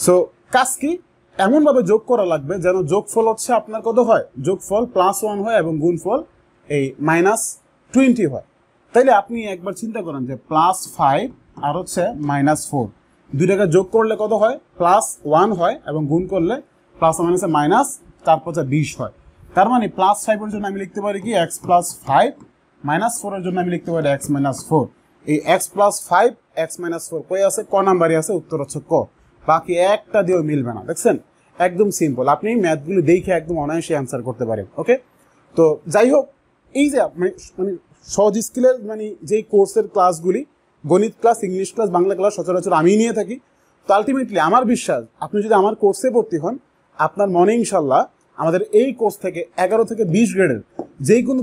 S1: সো কাজ কি? এমনভাবে যোগ করা লাগবে যেন যোগফল হচ্ছে আপনার কত হয়? যোগফল +1 হয় এবং গুণফল এই -20 হয়। তাইলে আপনি একবার চিন্তা করেন যে +5 আর হচ্ছে -4 দুইটাকে যোগ করলে কত হয়? +1 হয় এবং গুণ করলে +20 হয়। তার মানে +5 এর জন্য আমি লিখতে পারি কি x + 5, -4 এর জন্য আমি লিখতে পারি x - 4। এই x + 5 x - 4 কই আছে? ক নাম্বারে আছে, উত্তর হচ্ছে ক। বাকি একটা দিয়েও মিলবে না। দেখছেন, একদম সিম্পল, আপনি ম্যাথগুলো দেখে একদম অনায়াসে অ্যান্সার করতে পারেন। ওকে, তো যাই হোক, এই যে মানে সহজ স্কিলের মানে যেই কোর্সের ক্লাসগুলি, গণিত class, English class, Bangla class সচরাচর আমি নিয়ে থাকি। তো আলটিমেটলি আমার বিশ্বাস, আপনি যদি আমার কোর্সে ভর্তি হন, আপনার মনে ইনশাল্লাহ আমাদের এই কোর্স থেকে 11 থেকে 20 গ্রেডের যেই কোনো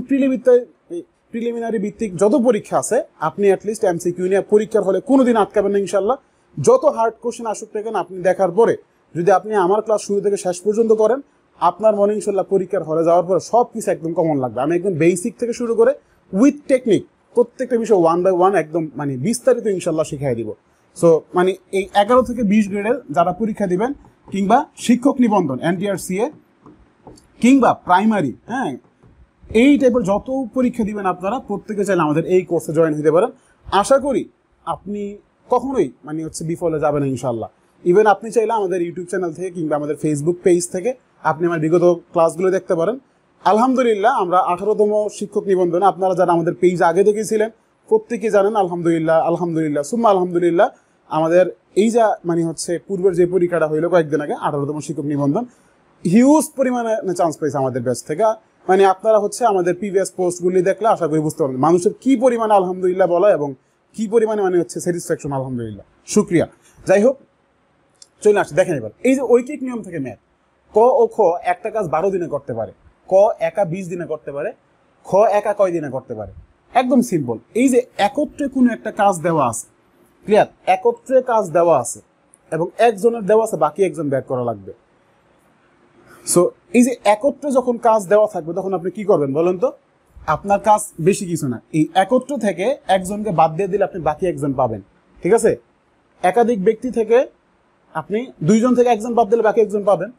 S1: প্রিলিমিনারি ভিত্তিক যত পরীক্ষা আছে, আপনি অ্যাটলিস্ট এমসিকিউ নিয়ে পরীক্ষার হলে কোনোদিন আটকাবেন না ইনশাল্লাহ। যত হার্ড কোশ্চেন আসুক দেখেন, আপনি দেখার পরে যদি আপনি আমার ক্লাস শুরু থেকে শেষ পর্যন্ত করেন, আপনার মনে ইনশাল্লাহ পরীক্ষার হলে যাওয়ার পরে সব কিছু একদম কমন লাগবে। আমি একদম বেসিক থেকে শুরু করে উইথ টেকনিক প্রত্যেকটা বিষয় 1 by 1 একদম মানে বিস্তারিত ইনশাল্লাহ শিখিয়ে দিব। সো মানে এই 11 থেকে 20 গ্রেডের যারা পরীক্ষা দিবেন, কিংবা শিক্ষক নিবন্ধন NTRCA কিংবা প্রাইমারি, হ্যাঁ, এই টাইপের যত পরীক্ষা দিবেন আপনারা প্রত্যেকে চাইলে আমাদের এই কোর্সে জয়েন হতে পারেন। আশা করি আপনি কখনোই মানে হচ্ছে বিফলে যাবেন ইনশাল্লাহ। ইভেন আপনি চাইলে আমাদের ইউটিউব চ্যানেল থেকে কিংবা আমাদের ফেসবুক পেজ থেকে আপনি আমার বিগত ক্লাসগুলো দেখতে পারেন। আলহামদুলিল্লাহ আমরা 18তম শিক্ষক নিবন্ধনে, আপনারা যারা আমাদের পেজ আগে দেখেছিলেন প্রত্যেকে জানেন আলহামদুলিল্লাহ আলহামদুলিল্লাহ সুম্মা আলহামদুলিল্লাহ আমাদের এই যা মানে হচ্ছে পূর্বের যে পরীক্ষাটা হইলো কয়েকদিন আগে 18তম শিক্ষক নিবন্ধন হিউজ পরিমাণে চান্স পেয়েছে আমাদের ব্যাচ থেকে। মানে আপনারা হচ্ছে আমাদের প্রিভিয়াস পোস্টগুলি দেখলে আশা করি বুঝতে পারবেন মানুষের কি পরিমাণে আলহামদুলিল্লাহ বলা এবং কি পরিমাণে মানে হচ্ছে স্যাটিসফ্যাকশন আলহামদুলিল্লাহ শুক্রিয়া। যাই হোক চলে আসছে দেখেন এবার এই যে ঐকিক নিয়ম থেকে ম্যাথ ক ও খ একটা কাজ 12 দিনে করতে পারে, ক একা 20 দিনে করতে পারে, খ একা কয় দিনে করতে পারে। একদম সিম্পল, এই যে একত্রে কোনো একটা কাজ দেওয়া আছে, ক্লিয়ার, একত্রে কাজ দেওয়া আছে এবং একজনের দেওয়া আছে বাকি একজন ব্যাক করা লাগবে। সো এই যে একত্রে যখন কাজ দেওয়া থাকবে তখন আপনি কি করবেন বলেন তো? আপনার কাজ বেশি কিছু না, এই একত্র থেকে একজনকে বাদ দিয়ে দিলে আপনি বাকি একজন পাবেন, ঠিক আছে? একাধিক ব্যক্তি থেকে আপনি দুইজন থেকে একজন বাদ দিলে বাকি একজন পাবেন।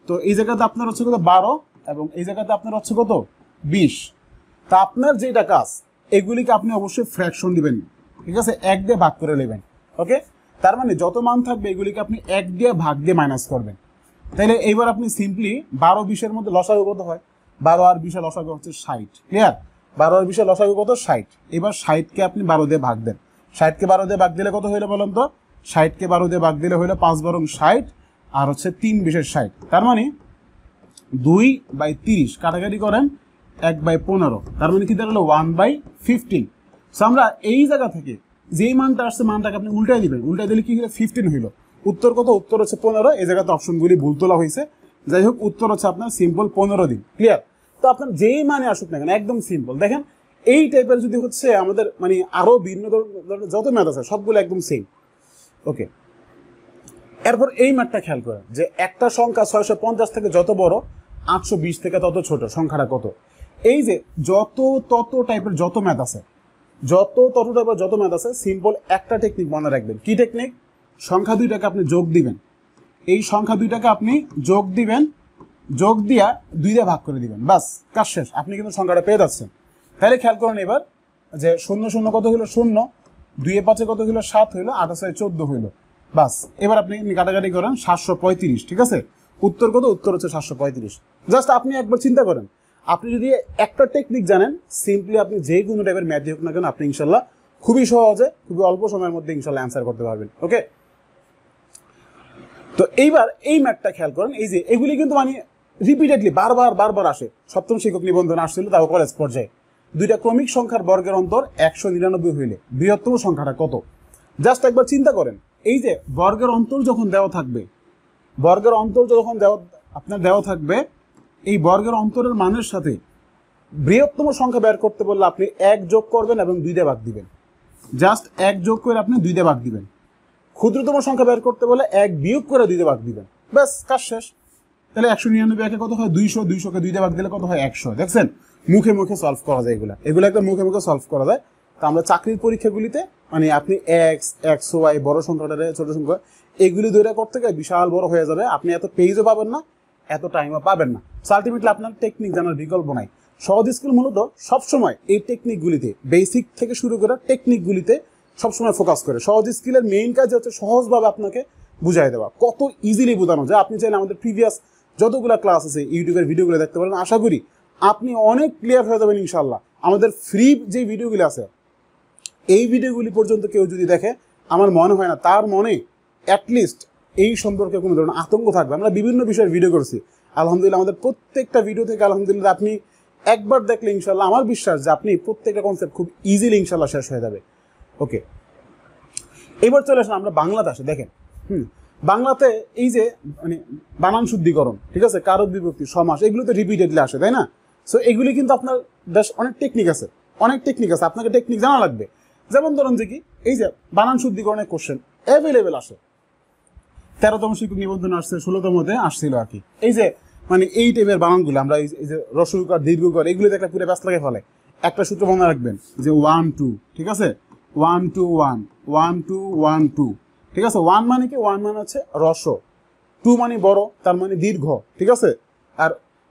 S1: তো এই জায়গাতে আপনার হচ্ছে কত 12 এবং এই জায়গাতে আপনার হচ্ছে কত 20। তা আপনার যেটা কাজ এগুলিকে আপনি অবশ্যই ফ্র্যাকশন দিবেন, ঠিক আছে? 1 দিয়ে ভাগ করে নেবেন, ওকে? তার মানে যত মান থাকবে এগুলিকে আপনি 1 দিয়ে ভাগ দিয়ে মাইনাস করবেন। তাইলে এইবার আপনি সিম্পলি 12-20-এর মধ্যে লসাগু কত হয়? 12 আর 20 লসাগু হচ্ছে 60, ক্লিয়ার? 12 আর 20 লসাগু কত 60। এবার 60কে আপনি 12 দিয়ে ভাগ দেন। 60কে 12 দিয়ে ভাগ দিলে কত হইলো বলেন তো? 60কে 12 দিয়ে ভাগ দিলে হইলো 5-12-60 আর হচ্ছে 3-20-60। তার মানে 2/30 কাটাকাটি করেন 1/15, তার মানে কি দাঁড়ালো 1/15। সো আমরা এই জায়গা থেকে যেই মানটা আসছে মানটাকে আপনি উল্টাই দিবেন, উল্টাই দিলে কি হলো 15 হইলো। উত্তর কত? উত্তর হচ্ছে 15। এই জায়গাতে অপশনগুলি ভুল তোলা হয়েছে, যাই হোক উত্তর হচ্ছে আপনার সিম্পল 15 দিন, ক্লিয়ার? তো আপনার যেই মানে আসুক না কেন একদম সিম্পল। দেখেন এই টাইপের যদি হচ্ছে আমাদের মানে আরো ভিন্ন ধরনের যত ম্যাথ আছে সবগুলো একদম সেম, ওকে? এরপর এই ম্যাথটা খেয়াল করেন যে একটা সংখ্যা 650 থেকে যত বড়, 820 থেকে তত ছোট, সংখ্যাটা কত? এই যে তত টাইপের যত ম্যাথ আছে, যত ম্যাথ আছে সিম্পল একটা টেকনিক মনে রাখবেন। কি টেকনিক? সংখ্যা দুইটাকে আপনি যোগ দিবেন, এই সংখ্যা দুইটাকে আপনি যোগ দিবেন, যোগ দিয়া 2 দিয়ে ভাগ করে দিবেন, বাস কাজ শেষ। আপনি কিন্তু সংখ্যাটা পেয়ে যাচ্ছেন। তাহলে খেয়াল করেন এবার যে 0 কত হইলো 0, 2 5 কত হইলো 7 হইলো, 8 14 হইলো, বাস। এবার আপনি কাটাকাটি করেন 735, ঠিক আছে? উত্তর কত? উত্তর হচ্ছে 735। জাস্ট আপনি একবার চিন্তা করেন, আপনি যদি একটা টেকনিক জানেন সিম্পলি আপনি যে কোনো টাইপের ম্যাথ হোক না কেন আপনি ইনশাল্লাহ খুবই সহজে খুবই অল্প সময়ের মধ্যে ইনশাল্লাহ অ্যান্সার করতে পারবেন, ওকে? তো এইবার এই ম্যাথটা খেয়াল করেন, এই যে এগুলি কিন্তু মানে রিপিটেডলি বারবার আসে। সপ্তম শিক্ষক নিবন্ধন আসছিল তাও কলেজ পর্যায়ে। দুইটা ক্রমিক সংখ্যার বর্গের অন্তর 199 হইলে বৃহত্তম সংখ্যাটা কত? জাস্ট একবার চিন্তা করেন, এই যে বর্গের অন্তর যখন দেওয়া থাকবে, বর্গের অন্তর যখন আপনার দেওয়া থাকবে, এই বর্গের অন্তরের মানের সাথে বৃহত্তম সংখ্যা বের করতে বললে আপনি 1 যোগ করবেন এবং 2 দিয়ে ভাগ দিবেন। জাস্ট 1 যোগ করে আপনি 2 দিয়ে ভাগ দিবেন। ক্ষুদ্রতম সংখ্যা বের করতে বলে 1 বিয়োগ করে 2 দিয়ে ভাগ দিবেন, ব্যাস কাজ শেষ। তাহলে 199 একে কত হয় 200, 200কে 2 দিয়ে ভাগ দিলে কত হয় 100। দেখছেন মুখে মুখে সলভ করা যায় এগুলো একটা মুখে মুখে সলভ করা যায়। তো আমরা চাকরির পরীক্ষাগুলিতে মানে আপনি x y বড় সংখ্যাটা ছোট সংখ্যা এগুলি ধরে করতে গেলে বিশাল বড় হয়ে যাবে, আপনি এত পেজও পাবেন না, এত টাইমও পাবেন না। সো আলটিমেটলি আপনার টেকনিক জানার বিকল্প নাই। সহজ স্কিল মূলত সবসময় এই টেকনিকগুলিতে বেসিক থেকে শুরু করে টেকনিকগুলিতে সবসময় ফোকাস করে। সহজ স্কিলের মেইন কাজ হচ্ছে সহজভাবে আপনাকে বুঝাই দেওয়া, কত ইজিলি বোঝানো যায়। আপনি চাইলে আমাদের প্রিভিয়াস যতগুলো ক্লাস আছে ইউটিউবের ভিডিওগুলো দেখতে পারেন, আশা করি আপনি অনেক ক্লিয়ার হয়ে যাবেন ইনশাল্লাহ। আমাদের ফ্রি যে ভিডিওগুলি আছে এই ভিডিওগুলি পর্যন্ত কেউ যদি দেখে আমার মনে হয় না তার মনে অ্যাটলিস্ট এই সম্পর্কে কোনো ধরনের আতঙ্ক থাকবে। আমরা বিভিন্ন বিষয়ের ভিডিও করছি আলহামদুলিল্লাহ, আমাদের প্রত্যেকটা ভিডিও থেকে আলহামদুলিল্লাহ আপনি একবার দেখলে ইনশাল্লাহ আমার বিশ্বাস যে আপনি প্রত্যেকটা কনসেপ্ট খুব ইজিলি ইনশাল্লাহ শেষ হয়ে যাবে, ওকে? এবার চলে আসেন আমরা বাংলাতে আসে। দেখেন বাংলাতে এই যে মানে বানান শুদ্ধিকরণ, ঠিক আছে, কারক বিভক্তি সমাস এগুলো তো রিপিটেডলি আসে, তাই না? সো এগুলি কিন্তু আপনার বেশ অনেক টেকনিক আছে, আপনাকে টেকনিক জানা লাগবে। যেমন ধরুন যে কি এই যে বানান শুদ্ধিকরণের কোশ্চেন অ্যাভেলেবেল আসে, 13তম শিক্ষক নিবন্ধন আসছে, 16তমতে আসছিল আর কি। এই যে মানে এই টাইপের বানানগুলো আমরা এই যে রস্বইকার দীর্ঘকার এগুলো দেখলে পুরো ব্যস্ত লাগে ফলে একটা সূত্র মনে রাখবেন যে 1 2, ঠিক আছে, 1 2 1 1 2 1 2, ঠিক আছে। 1 মানে কি? 1 মানে হচ্ছে রস্ব, 2 মানে বড় তার মানে দীর্ঘ, ঠিক আছে,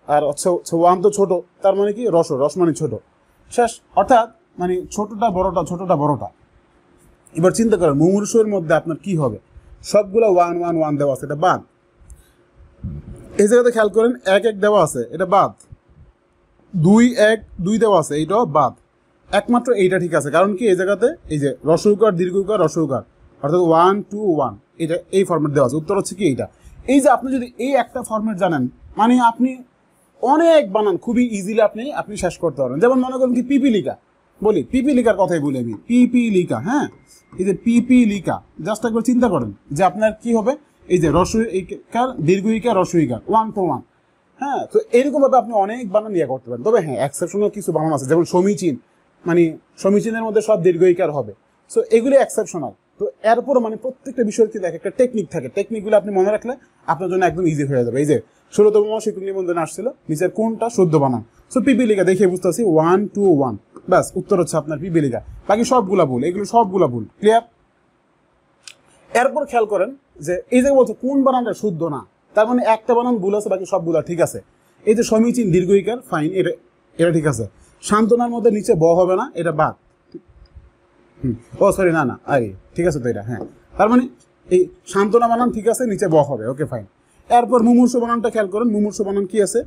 S1: আর হচ্ছে 1 তো ছোট তার মানে কি রস মানে ছোট, শেষ। অর্থাৎ মানে ছোটটা বড়টা। এবার চিন্তা করেন মুমূর্ষুর মধ্যে আপনার কি হবে? সবগুলো 1 1 1 দেওয়া আছে, এটা বাদ। এই জায়গাতে খেয়াল করেন 1 1 দেওয়া আছে, এটা বাদ। 2 1 2 দেওয়া আছে, এইটাও বাদ। একমাত্র এইটা ঠিক আছে, কারণ কি এই জায়গাতে এই যে রসৌকার দীর্ঘকার রসৌকার অর্থাৎ 1 2 1 এটা এই ফরম্যাট দেওয়া আছে। উত্তর হচ্ছে কি এইটা। এই যে আপনি যদি এই একটা ফরম্যাট জানেন মানে আপনি অনেক বানান খুবই ইজিলি আপনি শেষ করতে পারবেন। যেমন মনে করেন কি পিপিলিকা, বলি পিপিলিকার কথাই বলি আমি, পিপিলিকা, হ্যাঁ এই যে পিপিলিকা জাস্ট একবার চিন্তা করেন যে আপনার কি হবে, এই যে রসইকার দীর্ঘইকার রসইকার 1 to 1, হ্যাঁ। তো এরকমভাবে আপনি অনেক বানান ইয়ে করতে পারেন। তবে হ্যাঁ এক্সেপশনাল কিছু বানান আছে, যেমন সমীচীন, মানে সমীচীনের মধ্যে সব দীর্ঘইকার হবে। সো এগুলি এক্সেপশনাল। তো এরপরও মানে প্রত্যেকটা বিষয়ের কিন্তু একটা টেকনিক থাকে, টেকনিকগুলো আপনি মনে রাখলে আপনার জন্য একদম ইজি হয়ে যাবে। এই যে 16তম শিক্ষক নিবন্ধন আসছিল, নিচের কোনটা শুদ্ধ বানান। সো পিপিলিকা দেখে বুঝতে পারছি 1 to 1, ব্যাস উত্তর হচ্ছে আপনার পিপিলিকা। বাকি সবগুলা ভুল, এগুলো সবগুলা ভুল, ক্লিয়ার। এরপর খেয়াল করেন যে এই যে বলছে কোন বানানটা শুদ্ধ না, তার মানে একটা বানান ভুল আছে, বাকি সবগুলা ঠিক আছে। এই যে সমীচীন দীর্ঘইকার ফাইন, এটা ঠিক আছে। সান্ত্বনার মধ্যে নিচে ব হবে না, এটা বাদ। ও সরি না আরে ঠিক আছে তো এটা, হ্যাঁ তার মানে এই সান্ত্বনা বানান ঠিক আছে, নিচে ব হবে, ওকে ফাইন। এরপর মুমূর্ষু বানানটা খেয়াল করেন, মুমূর্ষু বানান কি আছে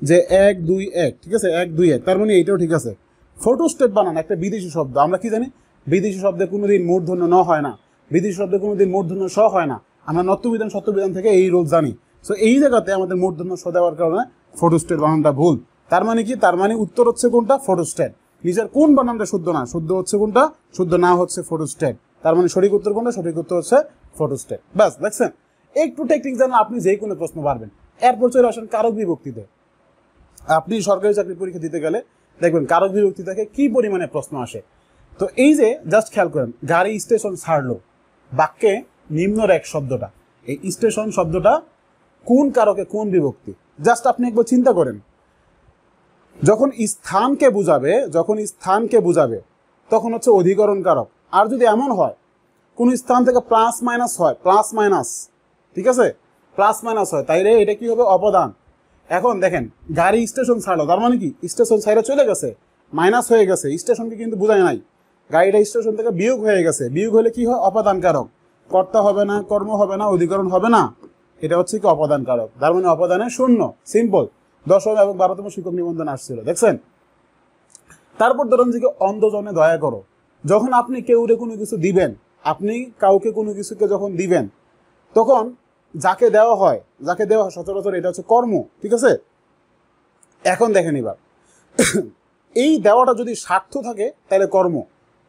S1: যে 1 2 1, ঠিক আছে 1 2 1, তার মানে এইটাও ঠিক আছে। ফটোস্টেট বানান একটা বিদেশি শব্দ, আমরা কি জানি বিদেশি শব্দে কোনোদিন মূর্ধন্য ন হয় না, বিদেশি শব্দে কোনোদিন মূর্ধন্য স হয় না। আমরা নত্যবিধান সত্যবিধান থেকে এই রোল জানি। সো এই জায়গাতে আমাদের মূর্ধন্য স দেওয়ার কারণে ফটোস্টেট বানানটা ভুল। তার মানে কি, তার মানে উত্তর হচ্ছে কোনটা, ফটোস্টেট। নিচের কোন বানানটা শুদ্ধ না, শুদ্ধ হচ্ছে কোনটা, শুদ্ধ না হচ্ছে ফটোস্টেট। তার মানে সঠিক উত্তর কোনটা, সঠিক উত্তর হচ্ছে ফটোস্টেট। ব্যাস দেখছেন, একটু টেকনিক জানলে আপনি যে কোনো প্রশ্ন পারবেন। এরপর চলে আসেন কারক বিভক্তিতে। আপনি সরকারি চাকরি পরীক্ষা দিতে গেলে দেখবেন কারক বিভক্তি থেকে কি পরিমাণে প্রশ্ন আসে। তো এই যে জাস্ট খেয়াল করেন, গাড়ি স্টেশন ছাড়লো, বাক্যে নিম্নর এক শব্দটা, এই স্টেশন শব্দটা কোন কারকে কোন বিভক্তি, জাস্ট আপনি একবার চিন্তা করেন। যখন স্থানকে বুঝাবে তখন হচ্ছে অধিকরণ কারক। আর যদি এমন হয় কোন স্থান থেকে প্লাস মাইনাস হয়, প্লাস মাইনাস, ঠিক আছে প্লাস মাইনাস হয়, তাইলে এটা কি হবে, অপদান। এখন দেখেন গাড়ি স্টেশন ছাড়লো, তার মানে কি স্টেশন ছাইড়া চলে গেছে, মাইনাস হয়ে গেছে, স্টেশনকে কিন্তু বোঝায় নাই, গাড়িটা স্টেশন থেকে বিয়োগ হয়ে গেছে, বিয়োগ হলে কি হয়, অপদান কারক। কর্তা হবে না, কর্ম হবে না, অধিকরণ হবে না, এটা হচ্ছে কি অপদান কারক। তার মানে অপদানে শূন্য, সিম্পল। 10ম এবং 12তম শিক্ষক নিবন্ধন আসছিল, দেখছেন। তারপর ধরুন যে অন্ধজনে দয়া করো, যখন আপনি কেউরে কোনো কিছু দিবেন, আপনি কাউকে কোনো কিছুকে যখন দিবেন, তখন যাকে দেওয়া হয় সচরাচর এটা হচ্ছে কর্ম, ঠিক আছে। এখন দেখেন এবার এই দেওয়াটা যদি স্বার্থ থাকে তাহলে কর্ম,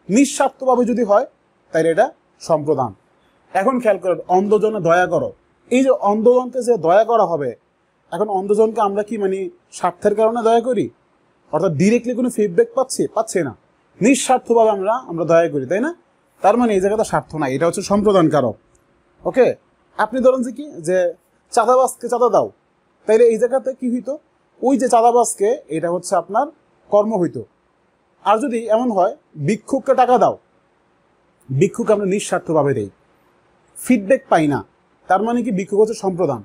S1: নিঃস্বার্থভাবে যদি হয় তাহলে এটা সম্প্রদান। এখন খেয়াল করেন, অন্ধজনে দয়া করো, এই যে অন্ধজনকে যে দয়া করা হবে, এখন অন্ধজনকে আমরা কি মানে স্বার্থের কারণে দয়া করি, অর্থাৎ ডিরেক্টলি কোনো ফিডব্যাক পাচ্ছি না, নিঃস্বার্থভাবে আমরা দয়া করি, তাই না। তার মানে এই জায়গাটা স্বার্থ না, এটা হচ্ছে সম্প্রদান কারক। ওকে, আপনি ধরেন যে কি যে চাঁদাবাজকে চাঁদা দাও, তাইলে এই জায়গাতে কি হইতো, ওই যে চাঁদাবাজকে এটা হচ্ছে আপনার কর্ম হইতো। আর যদি এমন হয় ভিক্ষুককে টাকা দাও, ভিক্ষুক আমরা নিঃস্বার্থভাবে দেই, ফিডব্যাক পাই না, তার মানে কি ভিক্ষুক হচ্ছে সম্প্রদান।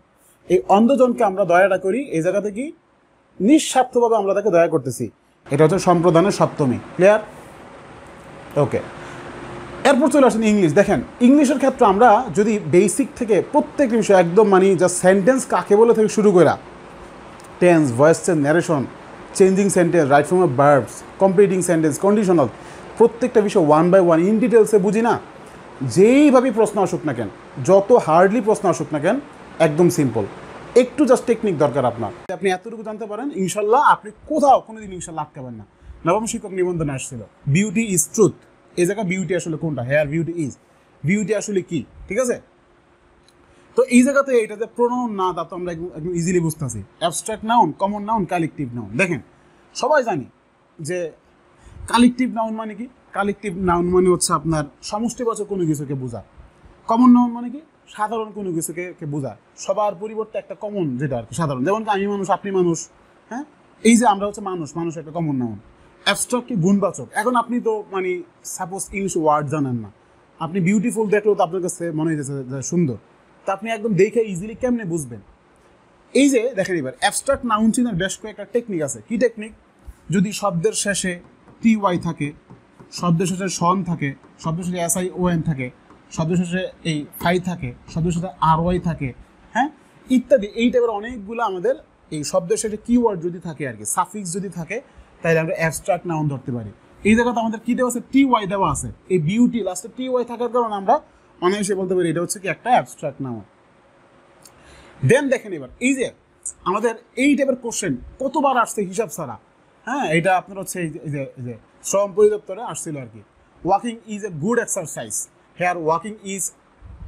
S1: এই অন্ধজনকে আমরা দয়াটা করি, এই জায়গাতে কি নিঃস্বার্থভাবে আমরা তাকে দয়া করতেছি, এটা হচ্ছে সম্প্রদানের সপ্তমী, ক্লিয়ার। ওকে, এরপর চলে আসেন ইংলিশ। দেখেন ইংলিশের ক্ষেত্রে আমরা যদি বেসিক থেকে প্রত্যেকটা বিষয় একদম মানে জাস্ট সেন্টেন্স কাকে বলে থেকে শুরু করে tense, voice change, narration, changing sentence, right form of verbs, completing sentence, conditional, প্রত্যেকটা বিষয় 1 by 1 ইন ডিটেলসে বুঝি না, যেইভাবে প্রশ্ন আসুক না কেন, যত হার্ডলি প্রশ্ন আসুক না কেন, একদম সিম্পল, একটু জাস্ট টেকনিক দরকার আপনার। আপনি এতটুকু জানতে পারেন, ইনশাল্লাহ আপনি কোথাও কোনোদিন ইনশাল্লাহ আটকাবেন না। 9ম শিক্ষক নিবন্ধনে আসছিল বিউটি ইজ ট্রুথ, এই জায়গায় বিউটি আসলে কোনটা, হেয়ার বিউটি ইজ, বিউটি আসলে কি, ঠিক আছে। তো এই জায়গাতে এটাতে প্রোনাউন না, তা তো আমরা একদম ইজিলি বুঝতেছি। Abstract noun, common noun, collective noun. দেখেন সবাই জানি যে কালেকটিভ নাউন মানে কি, কালেকটিভ নাউন মানে হচ্ছে আপনার সমষ্টিবাচক কোনো কিছুকে বোঝায়। কমন নাউন মানে কি, সাধারণ কোনো কিছুকে বোঝায়, সবার পরিবর্তে একটা কমন, যেটা আর কি সাধারণ, যেমন আমি মানুষ, আপনি মানুষ, হ্যাঁ এই যে আমরা হচ্ছে মানুষ একটা কমন নাউন। অ্যাবস্ট্রাক্ট কি, গুণবাচক। এখন আপনি তো মানে সাপোজ ইংলিশ ওয়ার্ড জানেন না, আপনি বিউটিফুল দেখলেও তো আপনার কাছে মনে হয়েছে সুন্দর, তা আপনি একদম দেখে ইজিলি কেমনে বুঝবেন। এই যে দেখেন এবার অ্যাবস্ট্রাক্ট নাউন চিনার বেশ কয়েকটা টেকনিক আছে। কি টেকনিক, যদি শব্দের শেষে TY থাকে, শব্দের শেষে সন থাকে, শব্দের শেষে SION থাকে, শব্দের শেষে এই ফাই থাকে, শব্দের শেষে RY থাকে, হ্যাঁ ইত্যাদি, এই টাইপের অনেকগুলো আমাদের এই শব্দের শেষে কিওয়ার্ড যদি থাকে আর কি, সাফিক্স যদি থাকে, তাহলে আমরা অ্যাবস্ট্রাক্ট নাউন ধরতে পারি। এই জায়গাতে আমাদের কি দেওয়া আছে, টি ওয়াই দেওয়া আছে। এই বিউটি লাস্টে টি ওয়াই থাকার কারণে আমরা অনায়াসে বলতে পারি এটা হচ্ছে কি একটা অ্যাবস্ট্রাক্ট নাউন। দেন দেখেন এবার এই যে আমাদের এই টাইপের কোশ্চেন কতবার আসছে হিসাব ছাড়া। হ্যাঁ, এটা আপনার হচ্ছে এই যে শ্রম পরিদপ্তরে আসছিল আর কি। Walking is a good exercise, here walking is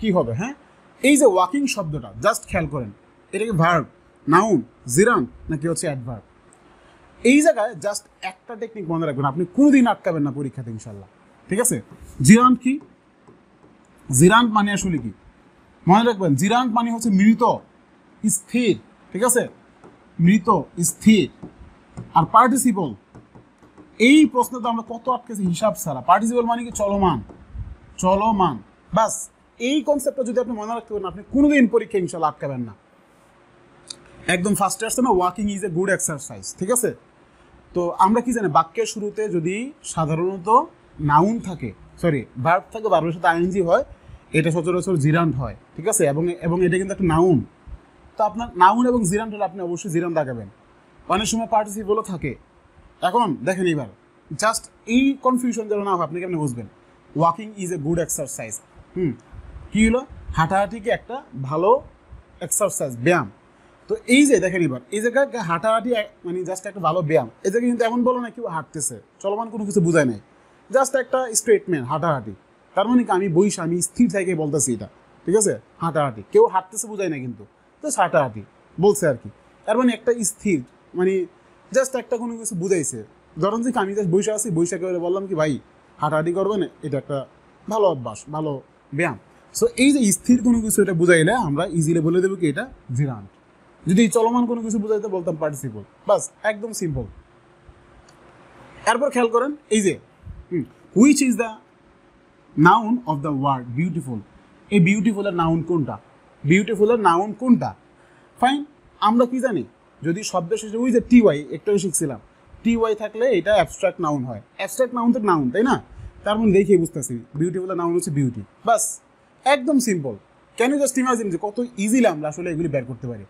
S1: কি হবে, হ্যাঁ এই যে ওয়াকিং শব্দটা জাস্ট খেয়াল করেন, এটা কি ভার্ব, নাউন, জিরান নাকি হচ্ছে অ্যাডভার্ব। এই জায়গায় জাস্ট একটা টেকনিক মনে রাখবেন, আপনি কোনোদিন আটকাবেন না পরীক্ষাতে ইনশাল্লাহ, ঠিক আছে। জিরান কি, জিরান মানে আসলে কি মনে রাখবেন, জিরান মানে হচ্ছে মৃত, স্থির, ঠিক আছে, মৃত স্থির। আর পার্টিসিপল, এই প্রশ্নটা আমরা কত আটকেছি হিসাব ছাড়া। পার্টিসিপল মানে কি চলমান, চলমান, বাস এই কনসেপ্টটা যদি আপনি মনে রাখতে পারেন আপনি কোনোদিন পরীক্ষা ইনশাল্লাহ আটকাবেন না। একদম ফার্স্টে আসছে না, walking is a good exercise, ঠিক আছে। তো আমরা কি জানি বাক্যের শুরুতে যদি সাধারণত নাউন থাকে, সরি ভার্ব থাকে, ভার্বের সাথে আইএনজি হয়, এটা সচরাচর জিরান্ট হয়, ঠিক আছে। এবং এটা কিন্তু একটা নাউন। তো আপনার নাউন এবং জিরান্ট হলে আপনি অবশ্যই জিরান্ট লাগাবেন। অনেক সময় পার্টিসিপলও থাকে। এখন দেখেন এবার জাস্ট এই কনফিউশন যেন না হয়, আপনি কেমন বুঝবেন walking is a good exercise. কি হলো, হাঁটাহাঁটিকে একটা ভালো এক্সারসাইজ, ব্যায়াম। তো এই যে দেখেন এবার এই জায়গায় হাঁটাহাঁটি মানে জাস্ট একটা ভালো ব্যায়াম, এই জায়গায় কিন্তু এমন বলো না কেউ হাঁটতেছে, চলমান কোনো কিছু বোঝায় নাই, জাস্ট একটা স্টেটমেন্ট হাঁটাহাঁটি। তার মানে কি আমি বইসা আমি স্থির থেকে বলতেছি এটা, ঠিক আছে, হাঁটাহাঁটি, কেউ হাঁটতেছে বোঝায় না কিন্তু, জাস্ট হাঁটাহাঁটি বলছে আর কি। তার মানে একটা স্থির মানে জাস্ট একটা কোনো কিছু বুঝাইছে। ধরেন যে আমি জাস্ট বৈশা আছি, বৈশাখে বললাম কি ভাই হাঁটাহাঁটি করবেন, এটা একটা ভালো অভ্যাস, ভালো ব্যায়াম। সো এই যে স্থির কোনো কিছু এটা বুঝাইলে আমরা ইজিলি বলে দেবো কি এটা জিরান্ট। যদি চলমান কোনো কিছু বুঝাইতে বলতাম পার্টিসিপল, বাস একদম সিম্পল। এরপর খেয়াল করেন এই যে which is the noun of the word beautiful. এই বিউটিফুলের নাউন কোনটা, বিউটিফুলের নাউন কোনটা। ফাইন, আমরা কি জানি যদি শব্দ শেষে ওই যে টি ওয়াই একটু শিখছিলাম, টি ওয়াই থাকলে এটা অ্যাবস্ট্রাক্ট নাউন হয়। অ্যাবস্ট্রাক্ট নাউন তো নাউন, তাই না, তার মানে দেখে বুঝতেছি বিউটিফুলের নাউন হচ্ছে বিউটি, বাস একদম simple. Can you just imagine যে কত ইজিলি আমরা আসলে এগুলি বের করতে পারি।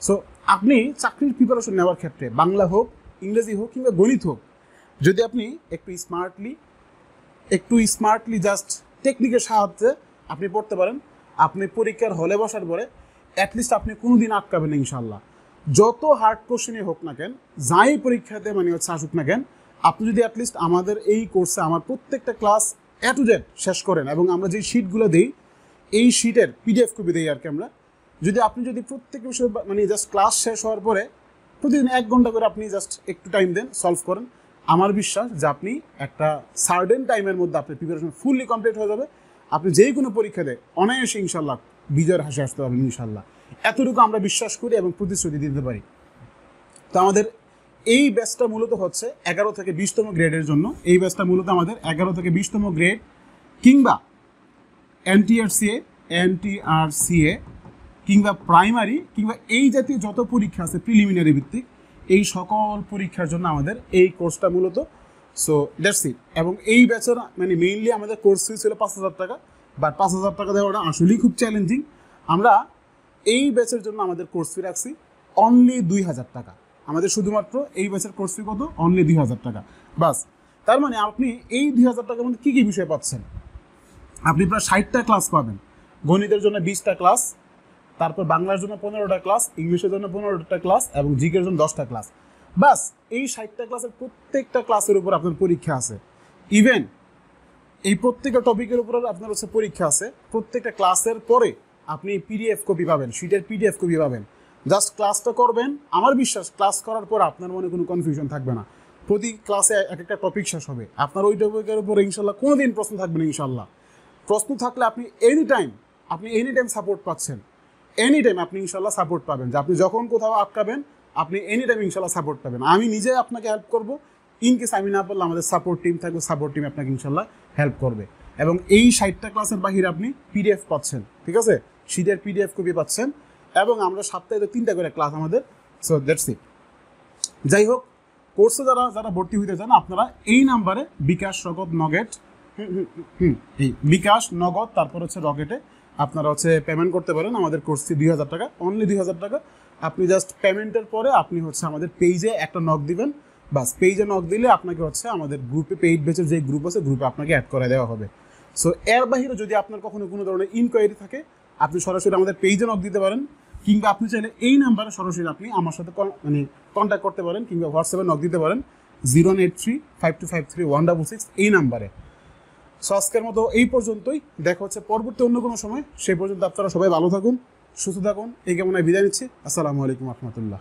S1: সো আপনি চাকরির প্রিপারেশন নেওয়ার ক্ষেত্রে বাংলা হোক, ইংরেজি হোক কিংবা গণিত হোক, যদি আপনি একটু স্মার্টলি জাস্ট টেকনিকের সাহায্যে আপনি পড়তে পারেন, আপনি পরীক্ষার হলে বসার পরে অ্যাটলিস্ট আপনি কোনো দিন আটকাবেন না ইনশাল্লাহ। যত হার্ড কোশ্চেনই হোক না কেন, যাই পরীক্ষাতে মানে হচ্ছে আসুক না কেন, আপনি যদি অ্যাটলিস্ট আমাদের এই কোর্সে আমার প্রত্যেকটা ক্লাস এ টু জেড শেষ করেন, এবং আমরা যে শিটগুলো দিই এই শিটের পিডিএফ কপি দিই আর কি আমরা, আপনি যদি প্রত্যেক বিষয় মানে জাস্ট ক্লাস শেষ হওয়ার পরে প্রতিদিন 1 ঘন্টা করে আপনি জাস্ট একটু টাইম দেন, সলভ করেন, আমার বিশ্বাস যে আপনি একটা সার্টেন টাইমের মধ্যে আপনার প্রিপারেশন ফুললি কমপ্লিট হয়ে যাবে। আপনি যে কোনো পরীক্ষা দেয় অনায়াসে ইনশাল্লাহ বিজয়ের হাসি আসতে পারবেন ইনশাল্লাহ, এতটুকু আমরা বিশ্বাস করি এবং প্রতিশ্রুতি দিতে পারি। তো আমাদের এই ব্যাচটা মূলত হচ্ছে 11 থেকে 20তম গ্রেডের জন্য। এই ব্যাচটা মূলত আমাদের 11 থেকে 20তম গ্রেড কিংবা এনটিআরসিএ কিংবা প্রাইমারি কিংবা এই জাতীয় যত পরীক্ষা আছে প্রিলিমিনারি ভিত্তিক, এই সকল পরীক্ষার জন্য আমাদের এই কোর্সটা মূলত। So that's it. এবং এই ব্যাচের মানে মেইনলি আমাদের কোর্স ফি ছিল 5,000 টাকা, বাট 5,000 টাকা দেওয়াটা আসলেই খুব চ্যালেঞ্জিং। আমরা এই ব্যাচের জন্য আমাদের কোর্স ফি রাখছি অনলি 2,000 টাকা। আমাদের শুধুমাত্র এই ব্যাচের কোর্স ফি কত, অনলি 2,000 টাকা, বাস। তার মানে আপনি এই 2,000 টাকার মধ্যে কী কী বিষয় পাচ্ছেন, আপনি প্রায় 60টা ক্লাস পাবেন। গণিতের জন্য 20টা ক্লাস, তারপর বাংলার জন্য 15টা ক্লাস, ইংলিশের জন্য 15টা ক্লাস এবং জিকের জন্য 10টা ক্লাস, বাস। এই 60টা ক্লাসের প্রত্যেকটা ক্লাসের উপর আপনার পরীক্ষা আছে। ইভেন এই প্রত্যেকটা টপিকের উপর আপনার হচ্ছে পরীক্ষা আছে। প্রত্যেকটা ক্লাসের পরে আপনি পিডিএফ কপি পাবেন, শিটের পিডিএফ কপি পাবেন। জাস্ট ক্লাসটা করবেন, আমার বিশ্বাস ক্লাস করার পর আপনার মনে কোনো কনফিউশন থাকবে না। প্রতি ক্লাসে এক একটা টপিক শেষ হবে, আপনার ওই টপিকের উপরে ইনশাল্লাহ কোনো দিন প্রশ্ন থাকবে না ইনশাল্লাহ। প্রশ্ন থাকলে আপনি এনি টাইম সাপোর্ট পাচ্ছেন, এনি টাইম আপনি ইনশাল্লাহ সাপোর্ট পাবেন। যে আপনি যখন কোথাও আটকাবেন আপনি এনি টাইম ইনশাল্লাহ সাপোর্ট পাবেন। আমি নিজে আপনাকে হেল্প করবো, ইনকেস আমি না পারলে আমাদের সাপোর্ট টিম থাকবে, সাপোর্ট টিম আপনাকে ইনশাল্লাহ হেল্প করবে। এবং এই 60টা ক্লাসের বাহিরে আপনি পিডিএফ পাচ্ছেন, ঠিক আছে, শিটের পিডিএফ কপি পাচ্ছেন, এবং আমরা সপ্তাহে 3টা করে ক্লাস আমাদের। So that's it. যাই হোক, কোর্সে যারা ভর্তি হইতে চান আপনারা এই নাম্বারে বিকাশ নগদ নগেট এই বিকাশ নগদ তারপর হচ্ছে রকেটে আপনারা হচ্ছে পেমেন্ট করতে পারেন। আমাদের কোর্স ফি 2,000 টাকা, অনলি 2,000 টাকা। আপনি জাস্ট পেমেন্টের পরে আপনি হচ্ছে আমাদের পেজে একটা নক দিবেন, বাস পেজে নক দিলে আপনাকে হচ্ছে আমাদের গ্রুপে, পেইড ব্যাচের যে গ্রুপ আছে গ্রুপে আপনাকে অ্যাড করে দেওয়া হবে। সো এর বাইরে যদি আপনার কখনো কোনো ধরনের ইনকোয়ারি থাকে আপনি সরাসরি আমাদের পেজে নক দিতে পারেন, কিংবা আপনি চাইলে এই নাম্বারে সরাসরি আপনি আমার সাথে মানে কন্ট্যাক্ট করতে পারেন, কিংবা হোয়াটসঅ্যাপে নক দিতে পারেন 09835253166 এই নাম্বারে। সো আজকের মতো এই পর্যন্তই, দেখা হচ্ছে পরবর্তী অন্য কোনো সময়। সেই পর্যন্ত আপনারা সবাই ভালো থাকুন, সুস্থ থাকুন, এই কামনায় বিদায় নিচ্ছি। আসসালামু আলাইকুম রহমতুল্লাহ।